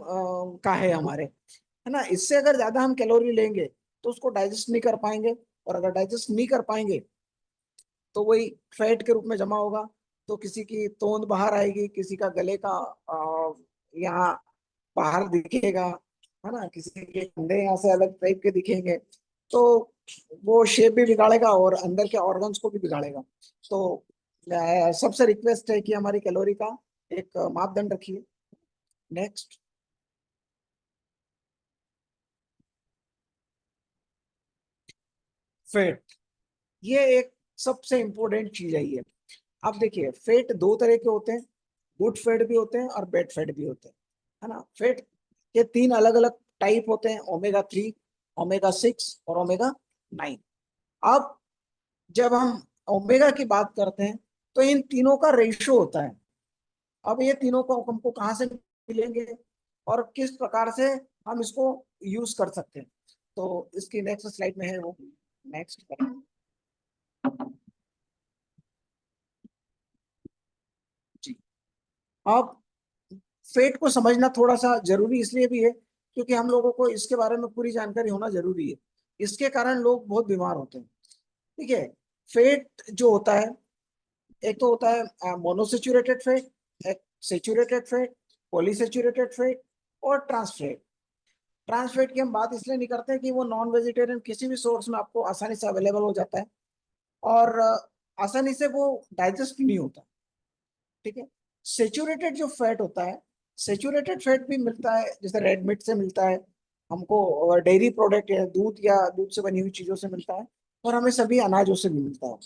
S2: का है हमारे, है ना। इससे अगर ज्यादा हम कैलोरी लेंगे तो उसको डाइजेस्ट नहीं कर पाएंगे, और अगर डाइजेस्ट नहीं कर पाएंगे तो वही फैट के रूप में जमा होगा। तो किसी की तोंद बाहर आएगी, किसी का गले का यहाँ बाहर दिखेगा, है ना, किसी के कंधे यहाँ से अलग टाइप के दिखेंगे। तो वो शेप भी बिगाड़ेगा और अंदर के ऑर्गन्स को भी बिगाड़ेगा। तो सबसे रिक्वेस्ट है कि हमारी कैलोरी का एक मापदंड रखिए। नेक्स्ट, फैट, ये एक सबसे इंपॉर्टेंट चीज है ये। अब देखिए, फैट दो तरह के होते हैं, गुड फैट भी होते हैं और बैड फैट भी होते हैं, है ना। फैट के तीन अलग अलग टाइप होते हैं, ओमेगा 3, ओमेगा 6 और ओमेगा 9। अब जब हम ओमेगा की बात करते हैं तो इन तीनों का रेशो होता है। अब ये तीनों को हमको कहाँ से मिलेंगे और किस प्रकार से हम इसको यूज कर सकते हैं, तो इसकी नेक्स्ट स्लाइड में है वो। नेक्स्ट, जी। अब फेट को समझना थोड़ा सा जरूरी इसलिए भी है क्योंकि हम लोगों को इसके बारे में पूरी जानकारी होना जरूरी है। इसके कारण लोग बहुत बीमार होते हैं। ठीक है, फेट जो होता है, एक तो होता है मोनोसेचुरेटेड फैट, एक सेचुरेटेड फैट, पॉलीसेचुरेटेड फैट और ट्रांस फैट। ट्रांस फैट की हम बात इसलिए नहीं करते कि वो नॉन वेजिटेरियन किसी भी सोर्स में आपको आसानी से अवेलेबल हो जाता है, और आसानी से वो डाइजेस्ट नहीं होता। ठीक है, सेचुरेटेड जो फैट होता है, सेचुरेटेड फैट भी मिलता है, जैसे रेड मीट से मिलता है हमको, और डेयरी प्रोडक्ट या दूध से बनी हुई चीजों से मिलता है, और हमें सभी अनाजों से भी मिलता है।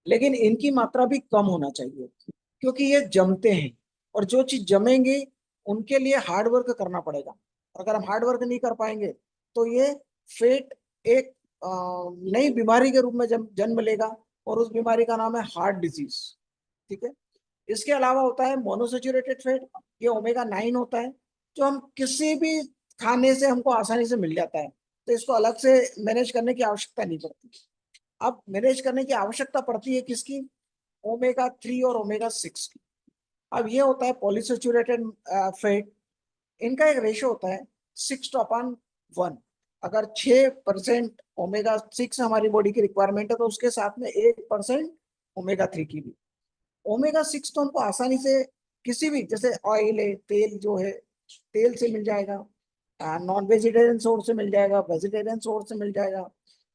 S2: लेकिन इनकी मात्रा भी कम होना चाहिए, क्योंकि ये जमते हैं, और जो चीज जमेंगे उनके लिए हार्ड वर्क करना पड़ेगा। अगर हम हार्ड वर्क नहीं कर पाएंगे तो ये फेट एक नई बीमारी के रूप में जन्म लेगा, और उस बीमारी का नाम है हार्ट डिजीज। ठीक है, इसके अलावा होता है मोनोसेचुरेटेड फैट, ये ओमेगा 9 होता है, जो हम किसी भी खाने से हमको आसानी से मिल जाता है, तो इसको अलग से मैनेज करने की आवश्यकता नहीं पड़ती। अब मैनेज करने की आवश्यकता पड़ती है किसकी, ओमेगा 3 और ओमेगा 6 की। अब ये होता है पॉलीसेचुरेटेड फैट, इनका एक रेशो होता है 6:1। अगर 6% ओमेगा 6 हमारी बॉडी की रिक्वायरमेंट है तो उसके साथ में 1% ओमेगा 3 की भी। ओमेगा 6 तो हमको आसानी से किसी भी, जैसे ऑयल है, तेल जो है, तेल से मिल जाएगा, नॉन वेजिटेरियन सोर्स से मिल जाएगा, वेजिटेरियन सोर्स से मिल जाएगा।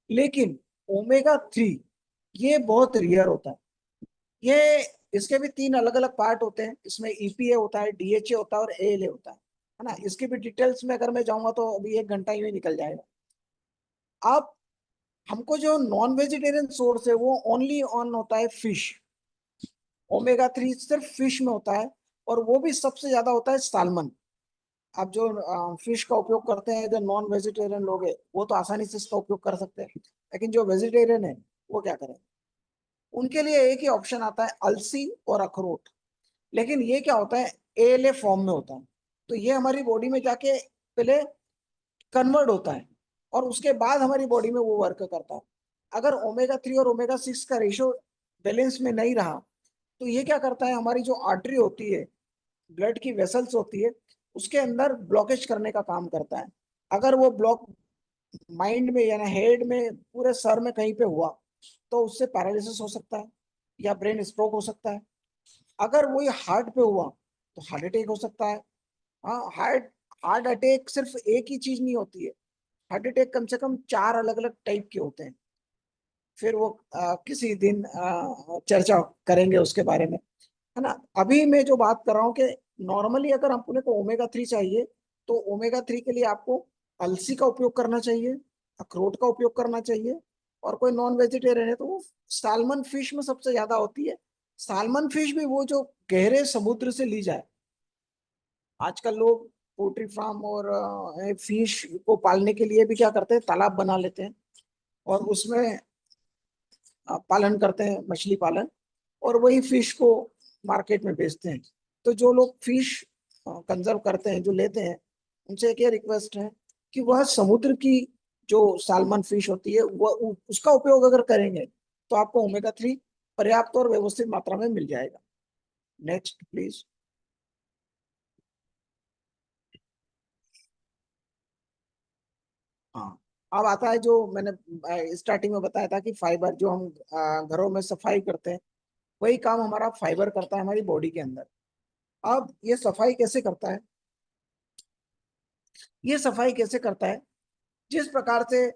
S2: लेकिन ओमेगा 3 ये बहुत रेयर होता है। ये इसके भी 3 अलग अलग पार्ट होते हैं, इसमें ईपीए होता है, डीएचए होता है और एएलए होता है ना। इसकी भी डिटेल्स में अगर मैं जाऊंगा तो अभी 1 घंटा यूं ही निकल जाएगा। अब हमको जो नॉन वेजिटेरियन सोर्स है वो ओनली ऑन होता है फिश। ओमेगा 3 सिर्फ फिश में होता है, और वो भी सबसे ज्यादा होता है सालमन। आप जो फिश का उपयोग करते हैं, जो नॉन वेजिटेरियन लोग हैं वो तो आसानी से इसका उपयोग कर सकते हैं, लेकिन जो वेजिटेरियन है वो क्या करें? उनके लिए एक ही ऑप्शन आता है, अलसी और अखरोट। लेकिन ये क्या होता है, एएलए फॉर्म में होता है, तो ये हमारी बॉडी में जाके पहले कन्वर्ट होता है और उसके बाद हमारी बॉडी में वो वर्क करता है। अगर ओमेगा 3 और ओमेगा 6 का रेशियो बैलेंस में नहीं रहा तो ये क्या करता है, हमारी जो आर्टरी होती है, ब्लड की वेसल्स होती है, उसके अंदर ब्लॉकेज करने का काम करता है। अगर वो ब्लॉक माइंड में यानी हेड में, पूरे सर में कहीं पे हुआ तो उससे पैरालिसिस हो सकता है या ब्रेन स्ट्रोक हो सकता है। अगर वही हार्ट पे हुआ तो हार्ट अटैक हो सकता है। हाँ, हार्ट हार्ट अटैक सिर्फ एक ही चीज नहीं होती है, हार्ट अटैक कम से कम 4 अलग अलग टाइप के होते हैं। फिर वो किसी दिन चर्चा करेंगे उसके बारे में, है ना। अभी मैं जो बात कर रहा हूँ कि नॉर्मली अगर अपने को ओमेगा 3 चाहिए तो ओमेगा 3 के लिए आपको अलसी का उपयोग करना चाहिए, अखरोट का उपयोग करना चाहिए, और कोई नॉन वेजिटेरियन है तो वो सालमन फिश में सबसे ज्यादा होती है। सालमन फिश भी वो जो गहरे समुद्र से ली जाए। आजकल लोग पोल्ट्री फार्म और फिश को पालने के लिए भी क्या करते हैं, तालाब बना लेते हैं और उसमें पालन करते हैं, मछली पालन, और वही फिश को मार्केट में बेचते हैं। तो जो लोग फिश कंजर्व करते हैं, जो लेते हैं, उनसे एक ये रिक्वेस्ट है कि वह समुद्र की जो सालमन फिश होती है वह उसका उपयोग अगर करेंगे तो आपको ओमेगा 3 पर्याप्त और व्यवस्थित मात्रा में मिल जाएगा। Next please. हाँ, अब आता है जो मैंने स्टार्टिंग में बताया था कि फाइबर जो हम घरों में सफाई करते हैं, वही काम हमारा फाइबर करता है हमारी बॉडी के अंदर। अब ये सफाई कैसे करता है? ये सफाई कैसे करता है, जिस प्रकार से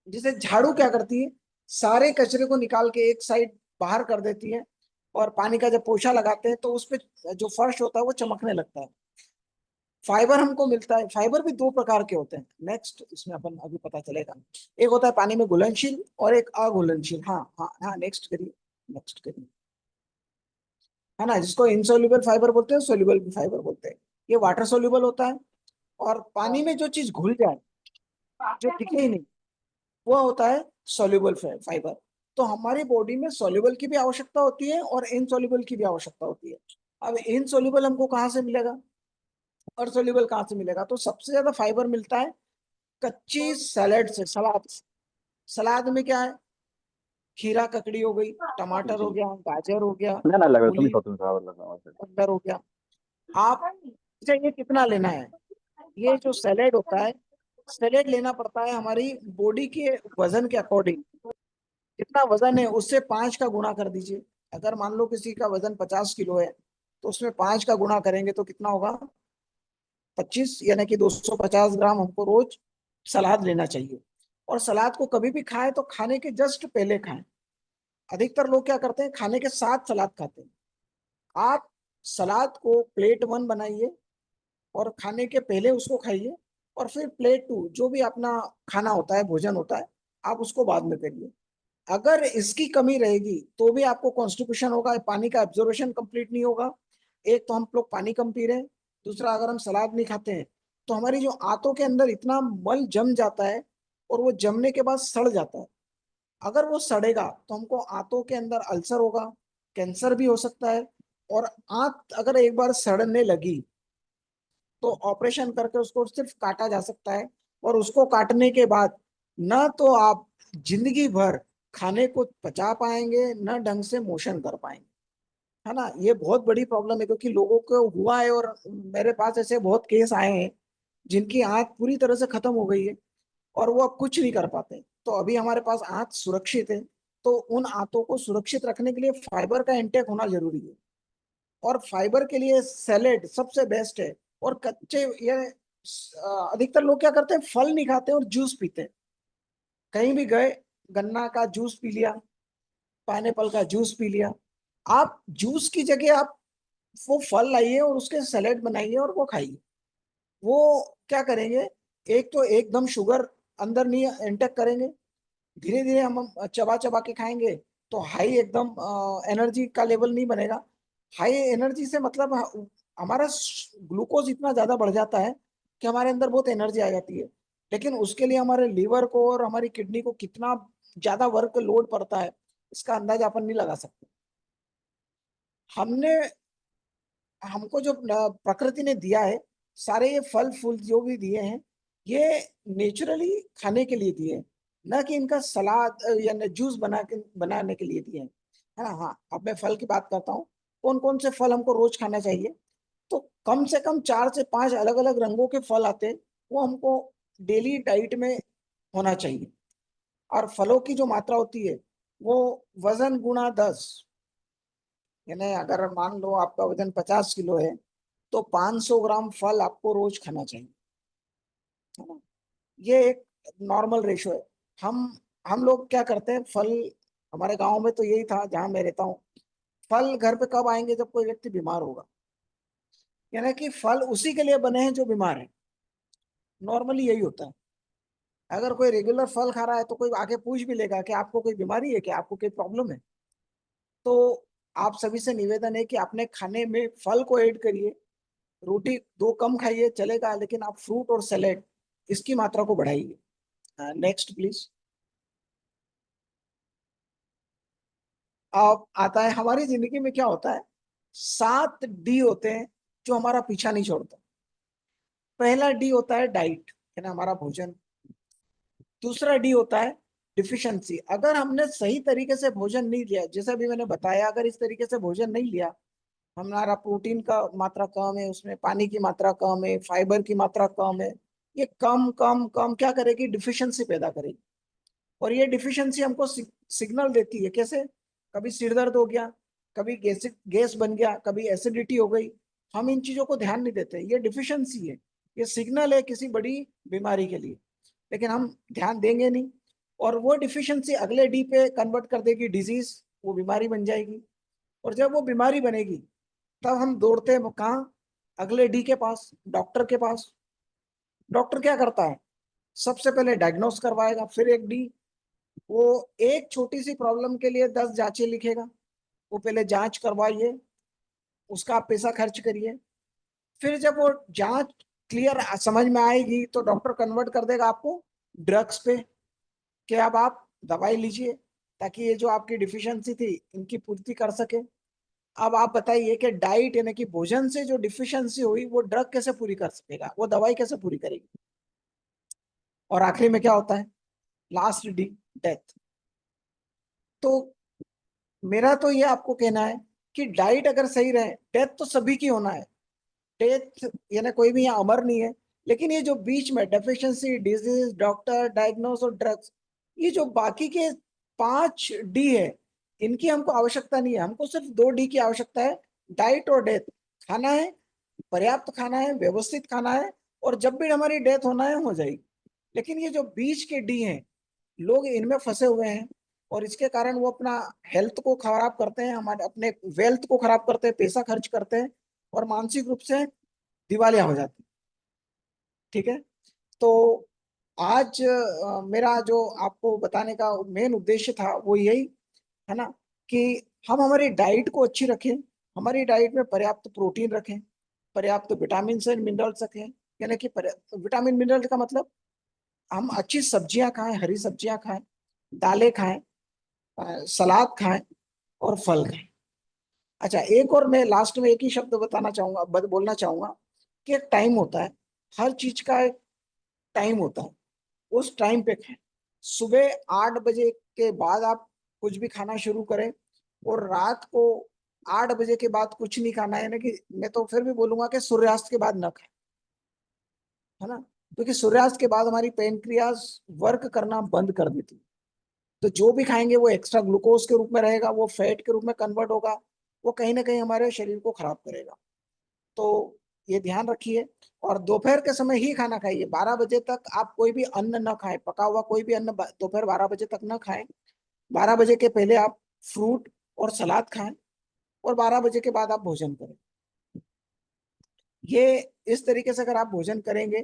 S2: जैसे झाड़ू क्या करती है, सारे कचरे को निकाल के एक साइड बाहर कर देती है, और पानी का जब पोछा लगाते हैं तो उस पे जो फर्श होता है वो चमकने लगता है। फाइबर हमको मिलता है, फाइबर भी 2 प्रकार के होते हैं, नेक्स्ट इसमें अपन अभी पता चलेगा। एक होता है पानी में घुलनशील और एक अघुलनशील। हाँ हाँ हाँ, नेक्स्ट करिए, नेक्स्ट करिए। है ना, जिसको इनसोल्यूबल फाइबर बोलते हैं, सोल्यूबल फाइबर बोलते हैं। ये वाटर सोल्यूबल होता है, और पानी में जो चीज घुल जाए, जो दिखे ही नहीं, वो होता है सोल्यूबल फाइबर। तो हमारी बॉडी में सोल्यूबल की भी आवश्यकता होती है और इनसोल्यूबल की भी आवश्यकता होती है। अब इनसोल्यूबल हमको कहाँ से मिलेगा और सोल्यूबल कहाँ से मिलेगा? तो सबसे ज्यादा फाइबर मिलता है कच्ची सैलेड से, सलाद। सलाद में क्या है, खीरा ककड़ी हो गई, टमाटर हो
S3: जी।
S2: गया, गाजर हो गया,
S3: ना ना लगा तुम
S2: मूली,
S3: ही खाओ लगा
S2: अंदर हो गया। आप चाहिए कितना लेना है? ये जो सैलेड होता है, सैलेड लेना पड़ता है हमारी बॉडी के वजन के अकॉर्डिंग। कितना वजन है उससे 5 का गुणा कर दीजिए। अगर मान लो किसी का वजन 50 किलो है तो उसमें 5 का गुणा करेंगे तो कितना होगा, 25, यानी कि 250 ग्राम हमको रोज सलाद लेना चाहिए। और सलाद को कभी भी खाएं तो खाने के जस्ट पहले खाएं। अधिकतर लोग क्या करते हैं, खाने के साथ सलाद खाते हैं। आप सलाद को प्लेट 1 बनाइए और खाने के पहले उसको खाइए, और फिर प्लेट 2 जो भी अपना खाना होता है, भोजन होता है, आप उसको बाद में करिए। अगर इसकी कमी रहेगी तो भी आपको कॉन्स्टिपेशन होगा, पानी का एब्जॉर्प्शन कंप्लीट नहीं होगा। एक तो हम लोग पानी कम पी रहे हैं, दूसरा अगर हम सलाद नहीं खाते हैं तो हमारी जो आंतों के अंदर इतना मल जम जाता है, और वो जमने के बाद सड़ जाता है। अगर वो सड़ेगा तो हमको आंतों के अंदर अल्सर होगा, कैंसर भी हो सकता है। और आंत अगर एक बार सड़ने लगी तो ऑपरेशन करके उसको सिर्फ काटा जा सकता है, और उसको काटने के बाद ना तो आप जिंदगी भर खाने को पचा पाएंगे, न ढंग से मोशन कर पाएंगे, है ना। ये बहुत बड़ी प्रॉब्लम है, क्योंकि लोगों को हुआ है, और मेरे पास ऐसे बहुत केस आए हैं जिनकी आंत पूरी तरह से खत्म हो गई है और वो अब कुछ नहीं कर पाते। तो अभी हमारे पास आंत सुरक्षित है, तो उन आंतों को सुरक्षित रखने के लिए फाइबर का इंटेक होना जरूरी है। और फाइबर के लिए सैलेड सबसे बेस्ट है। और कच्चे ये अधिकतर लोग क्या करते हैं, फल नहीं खाते और जूस पीते हैं। कहीं भी गए, गन्ना का जूस पी लिया, पाइनएप्पल का जूस पी लिया। आप जूस की जगह आप वो फल लाइए और उसके सैलेड बनाइए और वो खाइए। वो क्या करेंगे, एक तो एकदम शुगर अंदर नहीं इंटेक करेंगे, धीरे धीरे हम चबा चबा के खाएंगे, तो हाई एकदम एनर्जी का लेवल नहीं बनेगा। हाई एनर्जी से मतलब हमारा ग्लूकोज इतना ज्यादा बढ़ जाता है कि हमारे अंदर बहुत एनर्जी आ जाती है। लेकिन उसके लिए हमारे लीवर को और हमारी किडनी को कितना ज्यादा वर्क लोड पड़ता है, इसका अंदाजा अपन नहीं लगा सकते। हमने हमको जो प्रकृति ने दिया है, सारे ये फल फूल जो भी दिए हैं, ये नेचुरली खाने के लिए दिए हैं, न कि इनका सलाद या जूस बनाने के लिए दिए हैं, है ना। हाँ, अब मैं फल की बात करता हूँ। कौन कौन से फल हमको रोज खाना चाहिए? तो कम से कम 4 से 5 अलग अलग रंगों के फल आते हैं, वो हमको डेली डाइट में होना चाहिए। और फलों की जो मात्रा होती है, वो वजन गुणा 10, यानी अगर मान लो आपका वजन 50 किलो है, तो 500 ग्राम फल आपको रोज खाना चाहिए, है ना। ये एक नॉर्मल रेशो है। हम हम लोग क्या करते हैं, फल, हमारे गांव में तो यही था जहां मैं रहता हूँ, फल घर पे कब आएंगे, जब कोई व्यक्ति बीमार होगा। यानी कि फल उसी के लिए बने हैं जो बीमार है। नॉर्मली यही होता है। अगर कोई रेगुलर फल खा रहा है तो कोई आके पूछ भी लेगा कि आपको कोई बीमारी है, कि आपको कोई प्रॉब्लम है। तो आप सभी से निवेदन है कि अपने खाने में फल को ऐड करिए। रोटी दो कम खाइए चलेगा, लेकिन आप फ्रूट और सैलेड इसकी मात्रा को बढ़ाइए। Next please. अब आता है हमारी जिंदगी में क्या होता है, 7 डी होते हैं जो हमारा पीछा नहीं छोड़ता। पहला डी होता है डाइट, है ना, हमारा भोजन। दूसरा डी होता है डिफिशिएंसी। अगर हमने सही तरीके से भोजन नहीं लिया, जैसा भी मैंने बताया, अगर इस तरीके से भोजन नहीं लिया, हमारा प्रोटीन का मात्रा कम है, उसमें पानी की मात्रा कम है, फाइबर की मात्रा कम है, ये कम कम कम क्या करेगी, डिफिशियंसी पैदा करेगी। और ये डिफिशियंसी हमको सिग्नल देती है कैसे, कभी सिर दर्द हो गया, कभी गैस बन गया, कभी एसिडिटी हो गई। हम इन चीजों को ध्यान नहीं देते, ये डिफिशियंसी है, ये सिग्नल है किसी बड़ी बीमारी के लिए। लेकिन हम ध्यान देंगे नहीं, और वो डिफिशियंसी अगले डी पे कन्वर्ट कर देगी डिजीज, वो बीमारी बन जाएगी। और जब वो बीमारी बनेगी, तब हम दौड़ते हैं कहाँ, अगले डी के पास, डॉक्टर के पास। डॉक्टर क्या करता है, सबसे पहले डायग्नोस करवाएगा, फिर एक डी, वो एक छोटी सी प्रॉब्लम के लिए 10 जांचें लिखेगा। वो पहले जांच करवाइए, उसका आप पैसा खर्च करिए। फिर जब वो जांच क्लियर समझ में आएगी, तो डॉक्टर कन्वर्ट कर देगा आपको ड्रग्स पे, कि अब आप दवाई लीजिए, ताकि ये जो आपकी डिफिशियंसी थी इनकी पूर्ति कर सके। अब आप बताइए कि डाइट यानी कि भोजन से जो डिफिशियंसी हुई, वो ड्रग कैसे पूरी कर सकेगा, वो दवाई कैसे पूरी करेगी। और आखिरी में क्या होता है, लास्ट डी, डेथ। तो मेरा तो ये आपको कहना है कि डाइट अगर सही रहे, डेथ तो सभी की होना है। डेथ यानी कोई भी यहाँ अमर नहीं है। लेकिन ये जो बीच में डेफिशिएंसी, डिजीज, डॉक्टर, डायग्नोस और ड्रग्स, ये जो बाकी के 5 डी है, इनकी हमको आवश्यकता नहीं है। हमको सिर्फ 2 डी की आवश्यकता है, डाइट और डेथ। खाना है, पर्याप्त खाना है, व्यवस्थित खाना है, और जब भी हमारी डेथ होना है हो जाएगी। लेकिन ये जो बीच के डी हैं, लोग इनमें फंसे हुए हैं, और इसके कारण वो अपना हेल्थ को खराब करते हैं, हमारे अपने वेल्थ को खराब करते हैं, पैसा खर्च करते हैं, और मानसिक रूप से दिवालिया हो जाती है। ठीक है। तो आज मेरा जो आपको बताने का मेन उद्देश्य था वो यही, है ना, कि हम हमारी डाइट को अच्छी रखें, हमारी डाइट में पर्याप्त प्रोटीन रखें, पर्याप्त विटामिन से मिनरल्स रखें। यानी कि विटामिन मिनरल का मतलब, हम अच्छी सब्जियां खाएं, हरी सब्जियां खाएं, दालें खाएं, सलाद खाएं, और फल खाएं। अच्छा, एक और मैं लास्ट में एक ही शब्द बताना चाहूंगा, बोलना चाहूंगा, कि एक टाइम होता है, हर चीज का एक टाइम होता है, उस टाइम पे खाएं। सुबह 8 बजे के बाद आप कुछ भी खाना शुरू करें, और रात को 8 बजे के बाद कुछ नहीं खाना है ना, कि मैं तो फिर भी बोलूंगा कि सूर्यास्त के बाद न खाएं, है ना, क्योंकि सूर्यास्त के बाद हमारी पेनक्रियाज वर्क करना बंद कर देती है। तो जो भी खाएंगे वो एक्स्ट्रा ग्लूकोज के रूप में रहेगा, वो फैट के रूप में कन्वर्ट होगा, वो कहीं ना कहीं हमारे शरीर को खराब करेगा। तो ये ध्यान रखिए। और दोपहर के समय ही खाना खाइए, 12 बजे तक आप कोई भी अन्न न खाएं, पका हुआ कोई भी अन्न दोपहर 12 बजे तक न खाएं। 12 बजे के पहले आप फ्रूट और सलाद खाएं, और 12 बजे के बाद आप भोजन करें। ये इस तरीके से अगर आप भोजन करेंगे,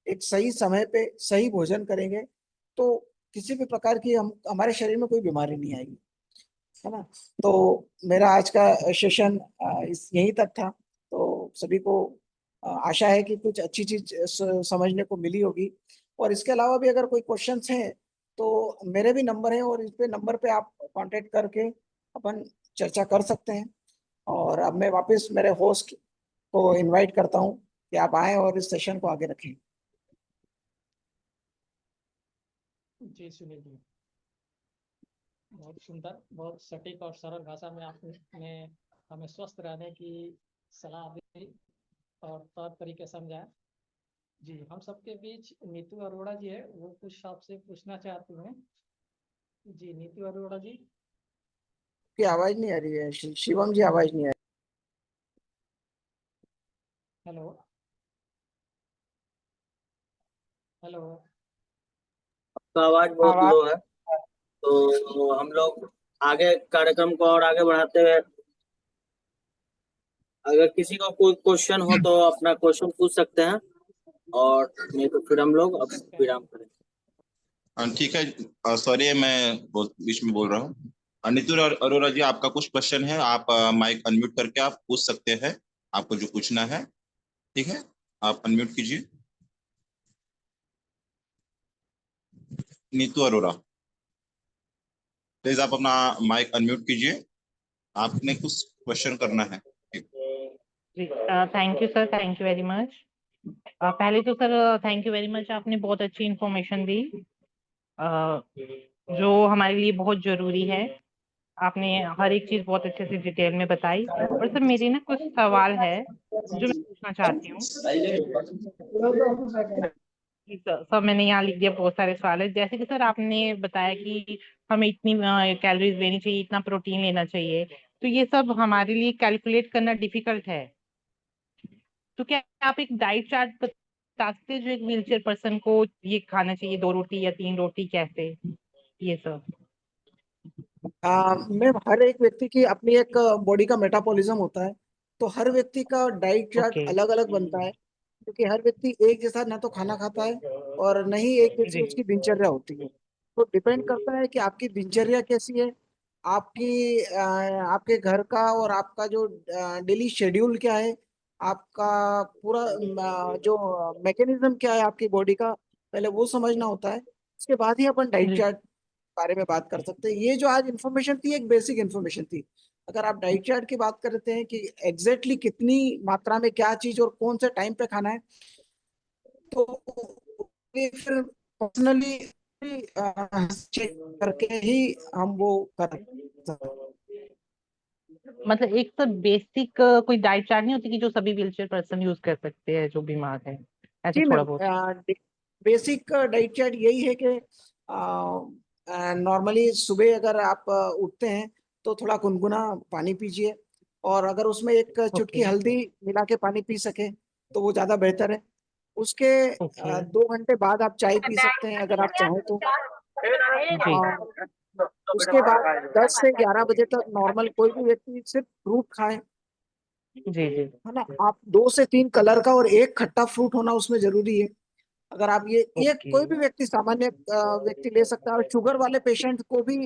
S2: एक सही समय पे सही भोजन करेंगे, तो किसी भी प्रकार की हमारे शरीर में कोई बीमारी नहीं आएगी, है ना। तो मेरा आज का सेशन इस यहीं तक था। तो सभी को आशा है कि कुछ अच्छी चीज समझने को मिली होगी। और इसके अलावा भी अगर कोई क्वेश्चंस हैं तो मेरे भी नंबर है, और इस पे नंबर पे आप कांटेक्ट करके अपन चर्चा कर सकते हैं। और अब मैं वापस मेरे होस्ट को इनवाइट करता हूँ कि आप आएं और इस सेशन को आगे रखें।
S1: जी सुनील जी, बहुत सुंदर, बहुत सटीक और सरल भाषा में आपने हमें स्वस्थ रहने की सलाह दी और तौर तरीके समझाए। जी, हम सबके बीच नीतू अरोड़ा जी है, वो कुछ आपसे पूछना चाहती हैं। जी नीतू अरोड़ा जी।
S2: की आवाज नहीं आ रही है, शिवम जी आवाज नहीं आ
S1: हेलो। हेलो।
S3: का आवाज
S2: रही।
S3: बहुत लो है, तो हम लोग आगे कार्यक्रम को और आगे बढ़ाते हुए, अगर किसी को कोई क्वेश्चन हो तो अपना क्वेश्चन पूछ सकते हैं, और नहीं तो फिर हम लोग अब विराम करें।
S4: ठीक है, सॉरी मैं बीच में बोल रहा हूँ। नीतू अरोरा जी, आपका कुछ क्वेश्चन है, आप माइक अनम्यूट करके आप पूछ सकते हैं, आपको जो पूछना है। ठीक है, आप अनम्यूट कीजिए। नीतू अरोरा, प्लीज आप अपना माइक अनम्यूट कीजिए, आपने कुछ क्वेश्चन करना है।
S5: Thank you sir, thank you very much. पहले तो sir thank you very much, आपने बहुत अच्छी इंफॉर्मेशन दी जो हमारे लिए बहुत जरूरी है। आपने हर एक चीज बहुत अच्छे से डिटेल में बताई। और सर मेरे ना कुछ सवाल है जो मैं पूछना चाहती हूँ। जी सर, मैंने यहाँ लिख दिया, बहुत सारे सवाल है। जैसे कि सर आपने बताया कि हमें इतनी कैलोरीज लेनी चाहिए, इतना प्रोटीन लेना चाहिए, तो ये सब हमारे लिए कैलकुलेट करना डिफिकल्ट है। तो क्या आप एक डाइट चार्ट बता सकते हैं जो एक व्हीलचेयर पर्सन को ये खाना चाहिए, 2 रोटी या 3 रोटी कैसे, ये सब?
S2: मैम, हर एक व्यक्ति की अपनी एक बॉडी का मेटाबॉलिज्म होता है। तो हर व्यक्ति का डाइट चार्ट
S5: ओके।
S2: अलग अलग बनता है, क्योंकि हर व्यक्ति एक जैसा ना तो खाना खाता है, और न ही एक जैसी
S5: जी
S2: उसकी दिनचर्या होती है। तो डिपेंड करता है कि आपकी दिनचर्या कैसी है, आपके घर का और आपका जो डेली शेड्यूल क्या है, आपका पूरा जो मैकेनिज्म क्या है आपकी बॉडी का, पहले वो समझना होता है। उसके बाद ही अपन डाइट
S5: जी
S2: चार्ट बारे में बात कर सकते हैं। ये जो आज इन्फॉर्मेशन थी, एक बेसिक इन्फॉर्मेशन थी। अगर आप डाइट चार्ट की बात करते हैं कि एग्जैक्टली कितनी मात्रा में क्या चीज और कौन से टाइम पे खाना है, तो ये फिर पर्सनली चेक करके ही हम वो कर सकते हैं।
S5: मतलब एक तो बेसिक कोई डाइट चार्ट नहीं होती कि जो सभी व्हीलचेयर पर्सन यूज कर सकते हैं जो बीमार है, ऐसा
S2: जी
S5: थोड़ा
S2: मैम,
S5: बहुत?
S2: बेसिक डाइट चार्ट यही है कि नॉर्मली सुबह अगर आप उठते हैं तो थोड़ा गुनगुना पानी पीजिए, और अगर उसमें एक चुटकी
S5: ओके।
S2: हल्दी मिला के पानी पी सके तो वो ज्यादा बेहतर है। उसके
S5: ओके।
S2: 2 घंटे बाद आप चाय पी सकते हैं अगर आप चाहें तो।
S5: जी
S2: और उसके बाद 10 से 11 बजे तक नॉर्मल कोई भी व्यक्ति सिर्फ फ्रूट खाए,
S5: जी जी।
S2: है ना। आप 2 से 3 कलर का और एक खट्टा फ्रूट होना उसमें जरूरी है। अगर आप ये
S5: ओके।
S2: कोई भी व्यक्ति, सामान्य व्यक्ति ले सकता है। और शुगर वाले पेशेंट को भी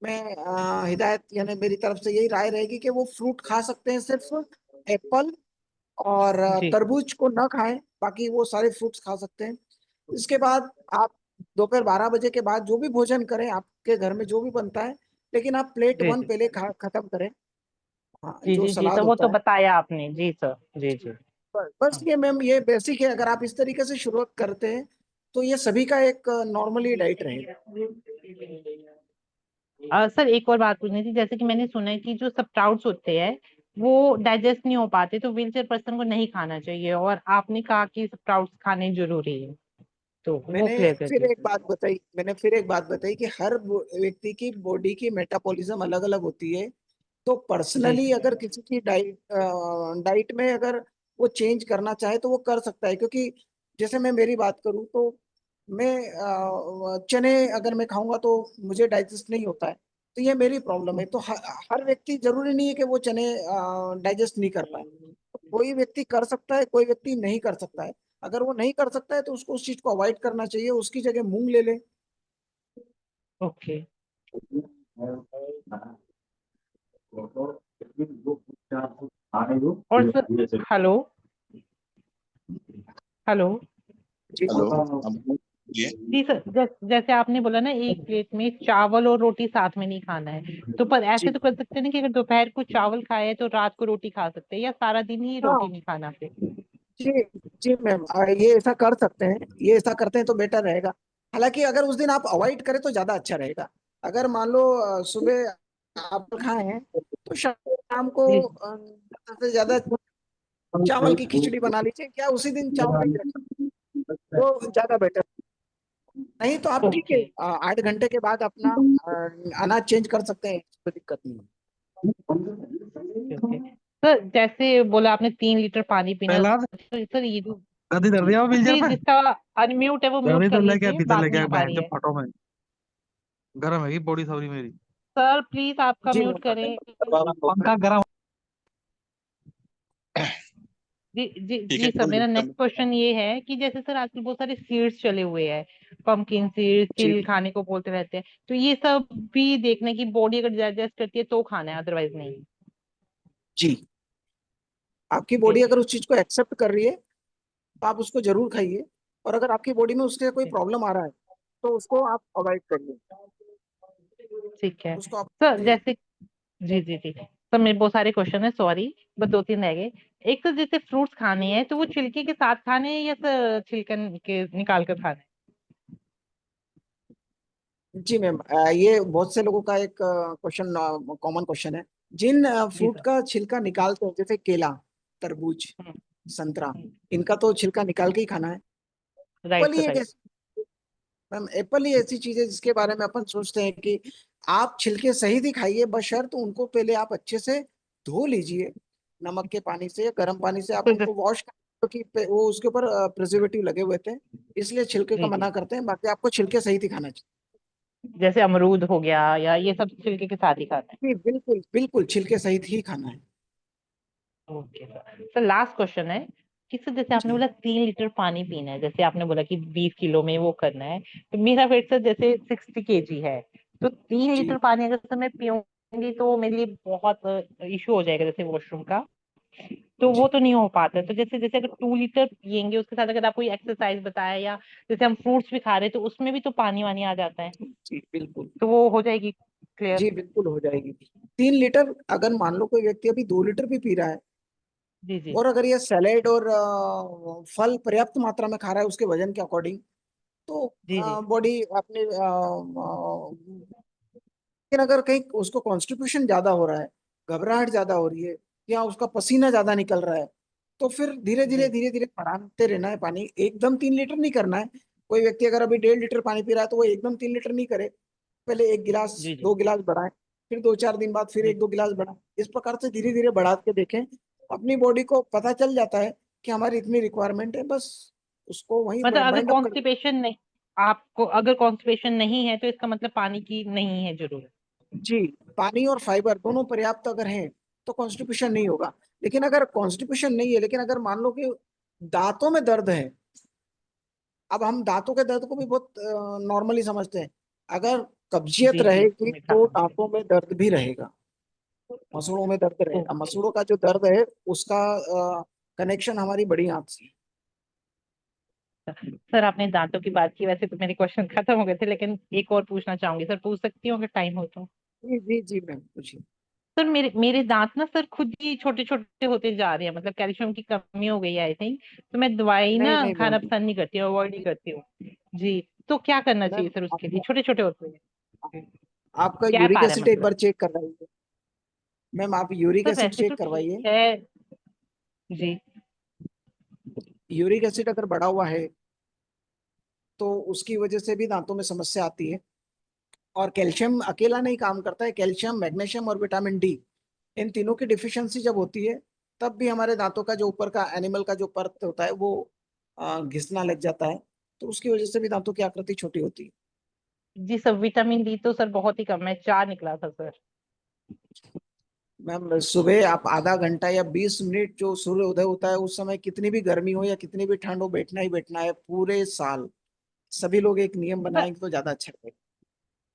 S2: मैं हिदायत, यानी मेरी तरफ से यही राय रहेगी कि वो फ्रूट खा सकते हैं, सिर्फ एप्पल और
S5: जी
S2: तरबूज को ना खाएं, बाकी वो सारे फ्रूट्स खा सकते हैं। इसके बाद आप दोपहर 12 बजे के बाद जो भी भोजन करें, आपके घर में जो भी बनता है, लेकिन आप प्लेट
S5: जी
S2: वन
S5: जी।
S2: पहले खत्म करें। हाँ,
S5: जी
S2: जो
S5: जी जी
S2: सलाद
S5: सर, वो
S2: होता
S5: तो
S2: है।
S5: बताया आपने, जी सर। जी जी।
S2: बस ये मैम, ये बेसिक है। अगर आप इस तरीके से शुरुआत करते हैं तो ये सभी का एक नॉर्मली डाइट रहेगा।
S5: सर एक और बात पूछनी थी, जैसे कि मैंने सुना है कि जो स्प्राउट्स होते हैं वो डाइजेस्ट नहीं हो पाते, तो व्हीलचेयर पर्सन को नहीं खाना चाहिए, और आपने कहा कि स्प्राउट्स खाने जरूरी है, तो वो क्लियर कर दीजिए।
S2: मैंने फिर एक बात बताई कि हर व्यक्ति की बॉडी की मेटाबॉलिज्म अलग अलग होती है। तो
S5: जी
S2: पर्सनली अगर किसी की डाइट में अगर वो चेंज करना चाहे तो वो कर सकता है, क्योंकि जैसे मैं मेरी बात करूं तो मैं चने अगर मैं खाऊंगा तो मुझे डाइजेस्ट नहीं होता है, तो ये मेरी प्रॉब्लम है। तो हर व्यक्ति, जरूरी नहीं है कि वो चने डाइजेस्ट नहीं कर पाए। कोई व्यक्ति कर सकता है, कोई व्यक्ति नहीं कर सकता है। अगर वो नहीं कर सकता है तो उसको उस चीज को अवॉइड करना चाहिए, उसकी जगह मूंग ले ले।
S5: ओके। और सर, हेलो हेलो।
S2: जी
S4: हेलो, आप बोलिए।
S5: जी सर, जैसे आपने बोला ना, एक प्लेट में चावल और रोटी साथ में नहीं खाना है, तो पर ऐसे
S2: जी
S5: तो कर सकते हैं ना कि अगर दोपहर को चावल खाए तो रात को रोटी खा सकते हैं, या सारा दिन ही रोटी
S2: हाँ।
S5: नहीं खाना फिर?
S2: जी जी मैम, ये ऐसा कर सकते हैं, ये ऐसा करते हैं तो बेटर रहेगा। हालांकि अगर उस दिन आप अवॉइड करें तो ज्यादा अच्छा रहेगा। अगर मान लो सुबह आप खाए हैं तो शाम को
S5: जी
S2: ज्यादा से ज्यादा चावल की खिचड़ी बना लीजिए, क्या उसी दिन चावल नहीं रखें तो ज्यादा बेटर। नहीं तो आप ठीक है,
S5: ओके
S2: 8 घंटे के बाद अपना अनाज चेंज कर सकते हैं, कोई दिक्कत नहीं है।
S5: ओके। सर जैसे बोला आपने 3 लीटर पानी पीना,
S6: प्रहलाद,
S5: तो सर ये जो
S6: गद्दी दे दिया वो व्हीलचेयर
S5: प्लीज
S6: पे।
S5: जिसका अनम्यूट है वो म्यूट
S6: गद्दी
S5: कर
S6: तो लेके
S5: लीजिए,
S6: भीतर
S5: बात
S6: लेके
S5: नहीं
S6: आया
S5: हो पा
S6: बहन
S5: रही
S6: के
S5: है।
S6: फटो में। गर्म है बॉडी सॉरी मेरी।
S5: सर प्लीज आपका
S2: जी
S5: म्यूट
S2: मैम।
S5: करें।
S6: पंखा गर्म।
S5: जी जी
S4: ठीक है,
S5: जी सर, मेरा नेक्स्ट क्वेश्चन ये है कि जैसे सर आजकल बहुत सारे सीड्स चले हुए हैं, पंपकिन सीड्स,
S2: जी
S5: तिल खाने को बोलते रहते हैं, तो ये सब भी देखने की बॉडी अगर डाइजेस्ट करती है तो खाना है, अदरवाइज नहीं?
S2: जी, आपकी बॉडी अगर उस चीज को एक्सेप्ट कर रही है तो आप उसको जरूर खाइए। और अगर आपकी बॉडी में उसके कोई प्रॉब्लम आ रहा है तो उसको आप अवॉइड करिए,
S5: ठीक है
S2: उसको आप
S5: सर।
S2: खाइए।
S5: जैसे जी जी जी सर, मेरे बहुत सारे क्वेश्चन है, सॉरी, बस 2-3 रह गए। एक तो जैसे फ्रूट्स खाने हैं तो वो छिलके के साथ खाने हैं या सर छिलकन के निकाल कर खाने
S2: जी मैम, ये बहुत से लोगों का एक क्वेश्चन, कॉमन क्वेश्चन है। जिन
S5: हैं? जी
S2: फ्रूट
S5: सर।
S2: का छिलका निकालते हैं, जैसे केला, तरबूज,
S5: हम्म,
S2: संतरा, इनका तो छिलका निकाल के ही खाना है।
S5: राइट
S2: एप्पल ही
S5: सर,
S2: एक
S5: राइट।
S2: ऐसी मैम, एप्पल ही ऐसी चीज है जिसके बारे में अपन सोचते हैं कि आप छिलके सही ही खाइए, बशर्त उनको पहले आप अच्छे से धो लीजिए, नमक के पानी से या गर्म पानी से आप
S5: तो
S2: उनको वॉश कर, क्योंकि वो उसके ऊपर प्रिजर्वेटिव लगे हुए थे, इसलिए छिलके का
S5: जी जी,
S2: मना करते हैं। बाकी आपको छिलके सही ही खाना चाहिए।
S5: जैसे अमरूद हो गया या ये सब छिलके के साथ ही खाना है?
S2: जी बिल्कुल बिल्कुल, छिलके सहित ही खाना है।
S5: Okay sir. Sir last question है कि सर जैसे आपने
S2: जी
S5: बोला 3 लीटर पानी पीना है, जैसे आपने बोला कि 20 किलो में वो करना है, तो मेरा वेट सर जैसे 60 kg है, तो 3 लीटर
S2: जी
S5: पानी अगर सर मैं पीऊंगी तो मेरे लिए बहुत इशू हो जाएगा, जैसे वॉशरूम का, तो वो
S2: जी
S5: तो नहीं हो पाता। तो जैसे जैसे अगर 2 लीटर पियेंगे, उसके साथ अगर आप कोई एक्सरसाइज बताया, या जैसे हम फ्रूट्स भी खा रहे हैं तो उसमें भी तो पानी वानी आ जाता है,
S2: जी बिल्कुल।
S5: तो वो हो जाएगी क्लियर?
S2: जी बिल्कुल हो जाएगी। 3 लीटर, अगर मान लो कोई व्यक्ति अभी 2 लीटर भी पी रहा है,
S5: जी जी
S2: और अगर ये सैलेड और फल पर्याप्त मात्रा में खा रहा है उसके वजन के अकॉर्डिंग, तो
S5: जी जी
S2: बॉडी अपने लेकिन अगर कहीं उसको कॉन्स्टिपेशन ज्यादा हो रहा है, घबराहट ज्यादा हो रही है, या उसका पसीना ज्यादा निकल रहा है, तो फिर
S5: जी
S2: धीरे धीरे बढ़ाते रहना है पानी। एकदम 3 लीटर नहीं करना है। कोई व्यक्ति अगर अभी 1.5 लीटर पानी पी रहा है तो वो एकदम 3 लीटर नहीं करे, पहले 1 गिलास,
S5: जी जी
S2: 2 गिलास बढ़ाएं, फिर 2-4 दिन बाद फिर
S5: जी।
S2: 1-2 गिलास बढ़ाएं। इस प्रकार से धीरे धीरे बढ़ा के देखें। अपनी बॉडी को पता चल जाता है कि हमारी इतनी रिक्वायरमेंट है, बस उसको वही
S5: मतलब अगर
S2: बाइंड अप कर।
S5: कॉन्स्टिपेशन नहीं, आपको अगर कॉन्स्टिपेशन नहीं है तो इसका मतलब पानी की नहीं है जरूरत?
S2: जी, पानी और फाइबर दोनों पर्याप्त अगर हैं तो कॉन्स्टिपेशन नहीं होगा। लेकिन अगर कॉन्स्टिपेशन नहीं है, लेकिन अगर मान लो कि दांतों में दर्द है, अब हम दांतों के दर्द को भी बहुत नॉर्मली समझते हैं। अगर कब्जियत
S5: जी जी
S2: रहेगी
S5: मीठा
S2: तो
S5: पानी।
S2: दांतों में दर्द भी रहेगा, मसूड़ों में दर्द रहेगा।
S5: ओके
S2: मसूड़ों का जो दर्द है उसका कनेक्शन हमारी बड़ी आंत से है।
S5: सर, आपने दांतों की बात की, वैसे तो मेरे क्वेश्चन खत्म हो गए थे, लेकिन एक और पूछना चाहूंगी सर, पूछ सकती हूँ अगर टाइम हो तो?
S2: जी जी जी मैम, पूछिए।
S5: सर मेरे मेरे दांत ना सर खुद ही छोटे छोटे होते जा रहे हैं, मतलब कैल्शियम की कमी हो गई है आई थिंक। तो मैं दवाई
S2: नहीं
S5: ना
S2: नहीं
S5: खाना
S2: मैम,
S5: पसंद नहीं करती हूँ, अवॉइड ही करती हूँ। जी। तो क्या करना
S2: मैम
S5: चाहिए सर उसके लिए,
S2: आपका
S5: छोटे छोटे होते हैं,
S2: आपका
S5: गैप
S2: यूरिक
S5: आ रहा है
S2: एसिड एक
S5: मतलब।
S2: बार चेक करवाइए। मैम आप यूरिक
S5: सर
S2: एसिड
S5: वैसे तो
S2: चेक
S5: ठीक
S2: करवाइए।
S5: है। जी।
S2: यूरिक एसिड अगर बढ़ा हुआ है तो उसकी वजह से भी दांतों में समस्या आती है। और कैल्शियम अकेला नहीं काम करता है, कैल्शियम, मैग्नीशियम और विटामिन डी, इन तीनों की डिफिशियंसी जब होती है तब भी हमारे दांतों का जो ऊपर का एनिमल का जो परत होता है वो घिसना लग जाता है। तो उसकी वजह से भी दांतों की आकृति छोटी होती है।
S5: जी सर विटामिन डी तो सर बहुत ही कम है, 4 निकला था सर।
S2: मैम सुबह आप आधा घंटा या 20 मिनट, जो सूर्य उदय होता है उस समय, कितनी भी गर्मी हो या कितनी भी ठंड हो, बैठना ही बैठना है पूरे साल। सभी लोग एक नियम
S5: सर
S2: बनाएंगे तो ज्यादा अच्छा रहेगा।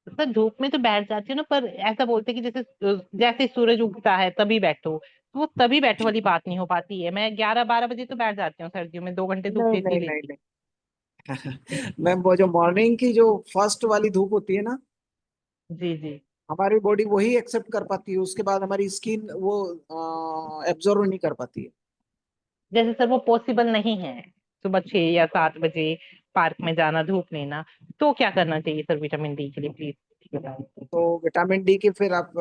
S5: सर धूप में तो बैठ जाती हूँ ना, पर ऐसा बोलते हैं कि जैसे जैसे सूरज उगता है तभी बैठो, तो वो तभी बैठो वाली बात नहीं हो पाती है। मैं 11-12 बजे तो बैठ जाती हूँ सर्दियों में, 2 घंटे धूप
S2: नहीं
S5: लेती
S2: नहीं
S5: लेती।
S2: नहीं नहीं मैम वो जो मॉर्निंग की जो फर्स्ट वाली धूप होती है ना,
S5: जी जी।
S2: हमारी बॉडी वही एक्सेप्ट कर पाती है, उसके बाद हमारी स्किन वो एब्जॉर्व नहीं कर पाती है।
S5: जैसे सर वो पॉसिबल नहीं है सुबह 6 या 7 बजे पार्क में जाना, धूप लेना, तो क्या करना चाहिए सर विटामिन डी के लिए, प्लीज बताइए।
S2: तो विटामिन डी के फिर आप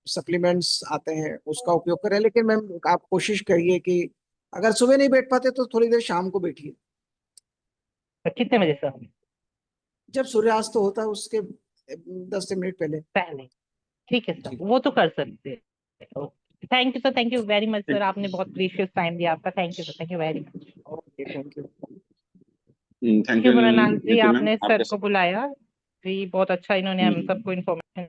S2: सप्लीमेंट्स आते हैं उसका उपयोग करें, लेकिन मैम आप कोशिश करिए कि अगर सुबह नहीं बैठ पाते तो थोड़ी देर शाम को बैठिए,
S5: तो कितने बजे सर?
S2: जब सूर्यास्त होता है उसके 10 मिनट पहले।
S5: पहले? ठीक है सर,
S2: जी
S5: वो तो कर सकते हैं। Thank you sir, thank you very much sir,
S4: ठीक।
S5: आपने बहुत प्रीशियस टाइम दिया आपका। Thank you sir, thank you very much.
S2: Okay, thank you.
S4: Thank
S5: thank you
S4: you
S5: Mrinal ji,
S4: Neetu ma'am
S5: आपने सर
S4: आपके।
S5: को बुलाया। जी बहुत अच्छा, इन्होंने हम सबको इन्फॉर्मेशन।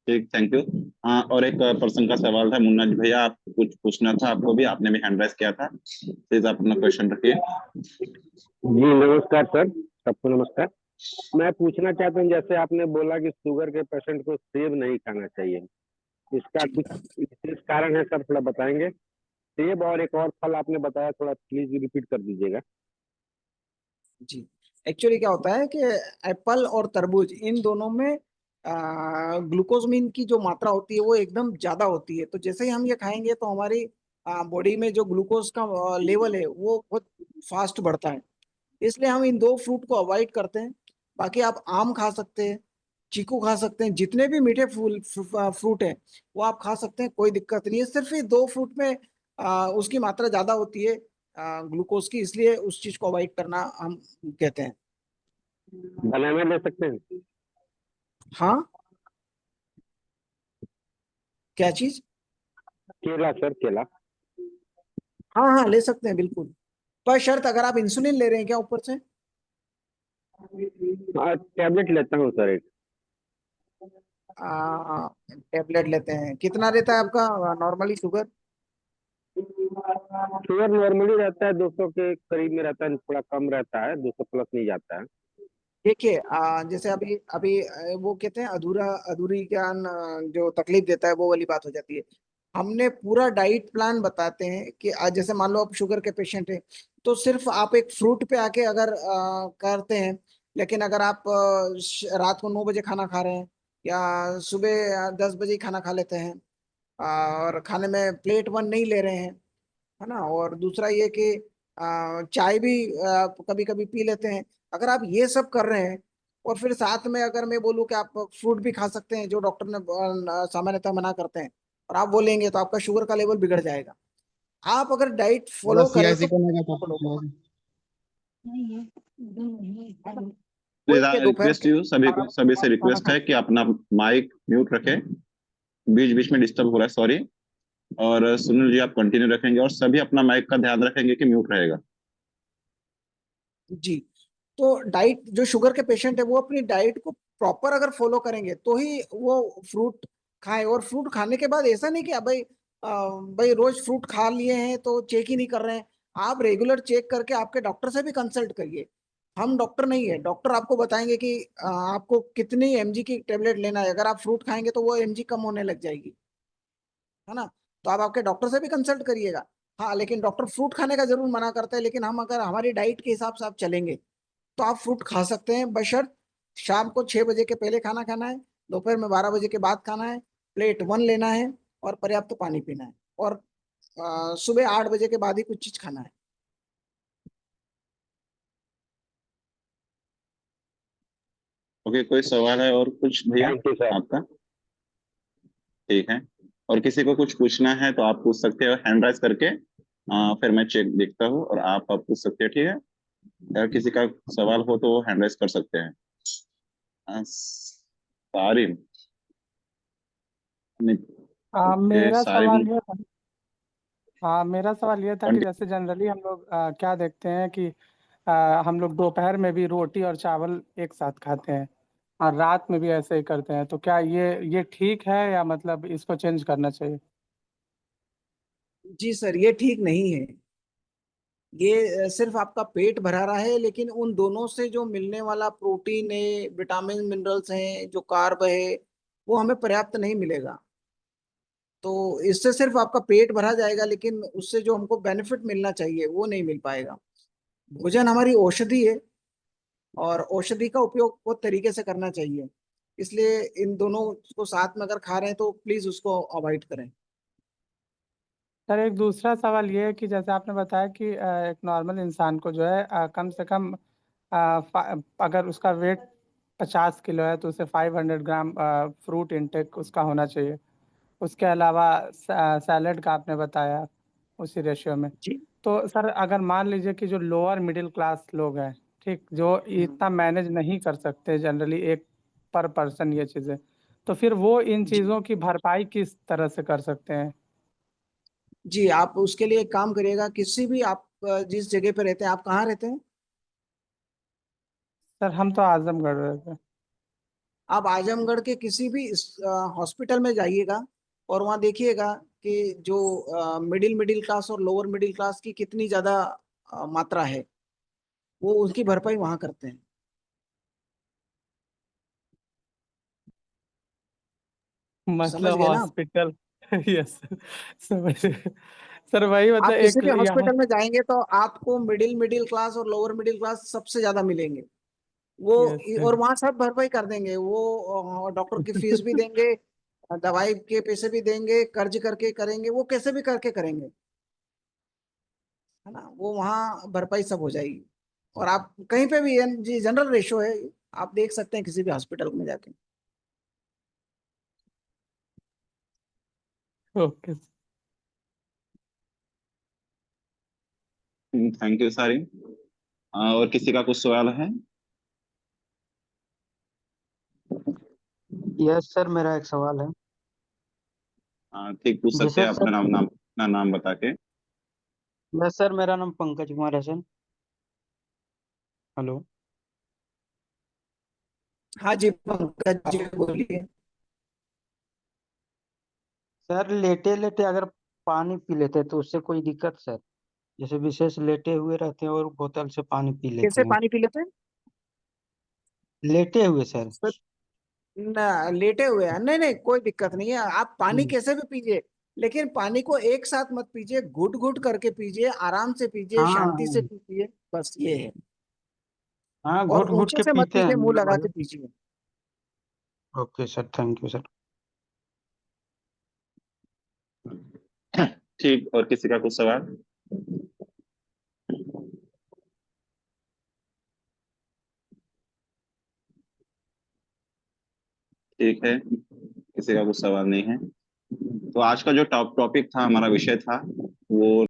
S4: ठीक, थैंक यू। हाँ, और एक पर्सन का सवाल था, मुन्ना जी भैया, आप कुछ पूछना था आपको भी, आपने भी हैंड राइज किया था, प्लीज आप अपना क्वेश्चन रखिए।
S7: जी नमस्कार सर, सबको नमस्कार। मैं पूछना चाहता हूँ, जैसे आपने बोला कि शुगर के पेशेंट को सेब नहीं खाना चाहिए, इसका
S2: जी
S7: कुछ विशेष कारण है सर, थोड़ा बताएंगे? सेब और एक और फल आपने बताया, थोड़ा प्लीज रिपीट कर दीजिएगा।
S2: जी एक्चुअली क्या होता है कि एप्पल और तरबूज, इन दोनों में ग्लूकोजमीन की जो मात्रा होती है वो एकदम ज्यादा होती है। तो जैसे ही हम ये खाएंगे तो हमारी बॉडी में जो ग्लूकोज का लेवल है वो बहुत फास्ट बढ़ता है। इसलिए हम इन दो फ्रूट को अवॉइड करते हैं। बाकी आप आम खा सकते हैं, चीकू खा सकते हैं, जितने भी मीठे फ्रूट हैं वो आप खा सकते हैं, कोई दिक्कत नहीं है। सिर्फ ये दो फ्रूट में उसकी मात्रा ज्यादा होती है ग्लूकोज की, इसलिए उस चीज को अवॉइड करना हम कहते हैं।
S7: बनाना ले सकते हैं?
S2: हाँ, क्या चीज?
S7: केला सर, केला।
S2: हाँ हाँ, ले सकते हैं बिल्कुल, पर शर्त अगर आप इंसुलिन ले रहे हैं क्या ऊपर से?
S7: हाँ टैबलेट लेता हूँ सर एक।
S2: टेबलेट लेते हैं, कितना रहता है आपका नॉर्मली शुगर?
S7: शुगर नॉर्मली रहता है 200 के करीब में रहता है, थोड़ा कम रहता है, 200 प्लस नहीं जाता है।
S2: देखिए जैसे अभी अभी वो कहते हैं अधूरा अधूरी ज्ञान जो तकलीफ देता है वो वाली बात हो जाती है। हमने पूरा डाइट प्लान बताते हैं कि आज जैसे मान लो आप शुगर के पेशेंट हैं तो सिर्फ आप एक फ्रूट पे आके अगर करते हैं, लेकिन अगर आप रात को 9 बजे खाना खा रहे हैं या सुबह 10 बजे खाना खा लेते हैं और खाने में प्लेट वन नहीं ले रहे हैं, है ना, और दूसरा ये कि चाय भी कभी कभी पी लेते हैं, अगर आप ये सब कर रहे हैं और फिर साथ में अगर मैं बोलूँ कि आप फ्रूट भी खा सकते हैं जो डॉक्टर ने सामान्यतः मना करते हैं, और आप बोलेंगे तो आपका शुगर का लेवल बिगड़ जाएगा। आप अगर डाइट
S6: बोला
S2: फॉलो करें तो
S6: सीआईसी करने का
S2: follow करो।
S6: था।
S2: कोई
S4: प्लीज
S2: के
S4: आई
S2: दोपहर
S4: रिक्वेस्ट
S2: के
S4: यू, सभी को,
S2: 12 बजे
S4: सभी
S2: के
S4: से
S2: बाद खाना
S4: रिक्वेस्ट
S2: खा।
S4: है कि अपना माइक म्यूट रखें, बीच बीच में डिस्टर्ब हो रहा है, सॉरी। और सुनील जी आप कंटिन्यू रखेंगे, और सभी अपना माइक का ध्यान रखेंगे कि म्यूट रहेगा।
S2: जी, तो डाइट जो शुगर के पेशेंट है वो अपनी डाइट को प्रॉपर अगर फॉलो करेंगे तो ही वो फ्रूट खाएं। और फ्रूट खाने के बाद ऐसा नहीं कि भाई भाई रोज फ्रूट खा लिए हैं तो चेक ही नहीं कर रहे हैं। आप रेगुलर चेक करके आपके डॉक्टर से भी कंसल्ट करिए। हम डॉक्टर नहीं है, डॉक्टर आपको बताएंगे कि आपको कितनी एमजी की टेबलेट लेना है, अगर आप फ्रूट खाएंगे तो वो एमजी कम होने लग जाएगी, है ना। तो आप आपके डॉक्टर से भी कंसल्ट करिएगा। हाँ, लेकिन डॉक्टर फ्रूट खाने का जरूर मना करते हैं, लेकिन हम अगर हमारी डाइट के हिसाब से आप चलेंगे तो आप फ्रूट खा सकते हैं, बशर्त शाम को 6 बजे के पहले खाना खाना है दोपहर में 12 बजे के बाद खाना है, प्लेट 1 लेना है और पर्याप्त पानी पीना है, और सुबह 8 बजे के बाद ही कुछ चीज खाना है।
S4: ओके, कोई सवाल है और कुछ भैया
S7: थैंक यू सर।
S4: आपका? ठीक है, और किसी को कुछ पूछना है तो आप पूछ सकते हो हैंड राइज करके। फिर मैं चेक देखता हूँ और आप पूछ सकते हो, ठीक है? अगर किसी का सवाल हो तो वो हैंड राइज कर सकते हैं। सारिम। ओके,
S8: मेरा
S4: सारिम।
S8: सवाल ये था। हाँ, मेरा सवाल ये था कि जैसे जनरली हम लोग क्या देखते हैं कि हम लोग दोपहर में भी रोटी और चावल एक साथ खाते हैं और रात में भी ऐसे ही करते हैं, तो क्या ये ठीक है या मतलब इसको चेंज करना चाहिए?
S2: जी सर, ये ठीक नहीं है। ये सिर्फ आपका पेट भरा रहा है, लेकिन उन दोनों से जो मिलने वाला प्रोटीन है, विटामिन मिनरल्स हैं, जो कार्ब है, वो हमें पर्याप्त नहीं मिलेगा। तो इससे सिर्फ आपका पेट भरा जाएगा, लेकिन उससे जो हमको बेनिफिट मिलना चाहिए वो नहीं मिल पाएगा। भोजन हमारी औषधि है, और औषधि का उपयोग बहुत तरीके से करना चाहिए। इसलिए इन दोनों को साथ में अगर खा रहे हैं तो प्लीज उसको अवॉइड करें।
S8: सर, एक दूसरा सवाल ये है कि जैसे आपने बताया कि एक नॉर्मल इंसान को जो है कम से कम अगर उसका वेट 50 किलो है तो उसे 500 ग्राम फ्रूट इंटेक उसका होना चाहिए। उसके अलावा सैलेड का आपने बताया उसी रेशियो में।
S2: जी।
S8: तो सर, अगर मान लीजिए कि जो लोअर मिडिल क्लास लोग हैं, ठीक, जो इतना मैनेज नहीं कर सकते जनरली एक पर पर्सन ये चीज़ें, तो फिर वो इन
S2: जी।
S8: चीज़ों की भरपाई किस तरह से कर सकते हैं?
S2: जी, आप उसके लिए एक काम करिएगा, किसी भी आप जिस जगह पे रहते हैं, आप कहाँ रहते हैं?
S8: सर, हम तो आजमगढ़ रहते
S2: आप आजमगढ़ के किसी भी हॉस्पिटल में जाइएगा और वहाँ देखिएगा कि जो मिडिल मिडिल क्लास और लोअर मिडिल क्लास की कितनी ज्यादा मात्रा है, वो उसकी भरपाई वहाँ करते हैं।
S8: हैं।
S2: समझ
S8: मतलब
S2: गए ना आप?
S8: हॉस्पिटल। यस। समझ गए। सर, वही मतलब
S2: आप किसी
S8: एक
S2: भी
S8: यहाँ।
S2: हॉस्पिटल में जाएंगे तो आपको मिडिल मिडिल क्लास और लोअर मिडिल क्लास सबसे ज्यादा मिलेंगे। वो
S8: यस।
S2: और वहाँ सब भरपाई कर देंगे, वो डॉक्टर की फीस भी देंगे, दवाई के पैसे भी देंगे, कर्ज करके करेंगे, वो कैसे भी करके करेंगे, है ना? वो वहाँ भरपाई सब हो जाएगी। और आप कहीं पे भी जी जनरल रेशो है, आप देख सकते हैं किसी भी हॉस्पिटल में जाके।
S8: ओके।
S4: Thank you Sarim. और किसी का कुछ सवाल है?
S9: यस सर, मेरा एक सवाल है।
S4: ठीक, पूछ सकते
S9: जैसे
S4: हैं
S9: सर,
S4: अपना नाम बता के।
S9: यस सर, मेरा नाम पंकज कुमार है सर। हेलो।
S2: हाँ जी, पंकज जी बोलिए।
S9: सर, लेटे लेटे अगर पानी पी लेते हैं तो उससे कोई दिक्कत सर? जैसे विशेष लेटे हुए रहते हैं और बोतल से पानी पी लेते
S2: कैसे
S9: हैं।
S2: पानी पी लेते हैं?
S9: लेटे हुए सर।
S2: सर, ना लेटे हुए हैं, नहीं नहीं, कोई दिक्कत नहीं है, आप पानी
S9: हम्म,
S2: कैसे भी पीजिए, लेकिन पानी को एक साथ मत पीजिए, घुट घुट करके पीजिए, आराम से पीजिए,
S9: हाँ
S2: शांति से
S9: हाँ
S2: पीजिए, बस ये है।
S9: हाँ,
S2: और
S9: घुट घुट
S2: ऊंचे
S9: के
S2: से मत
S9: पीते हैं
S2: पीजिए,
S9: हम
S2: मुंह
S9: लोग
S2: लगा के
S9: भाई।
S2: पीजिए।
S9: Okay sir, thank you sir.
S4: ठीक, और किसी का कुछ सवाल? ठीक है, किसी का कुछ सवाल नहीं है। तो आज का जो टॉपिक था, हमारा विषय था, वो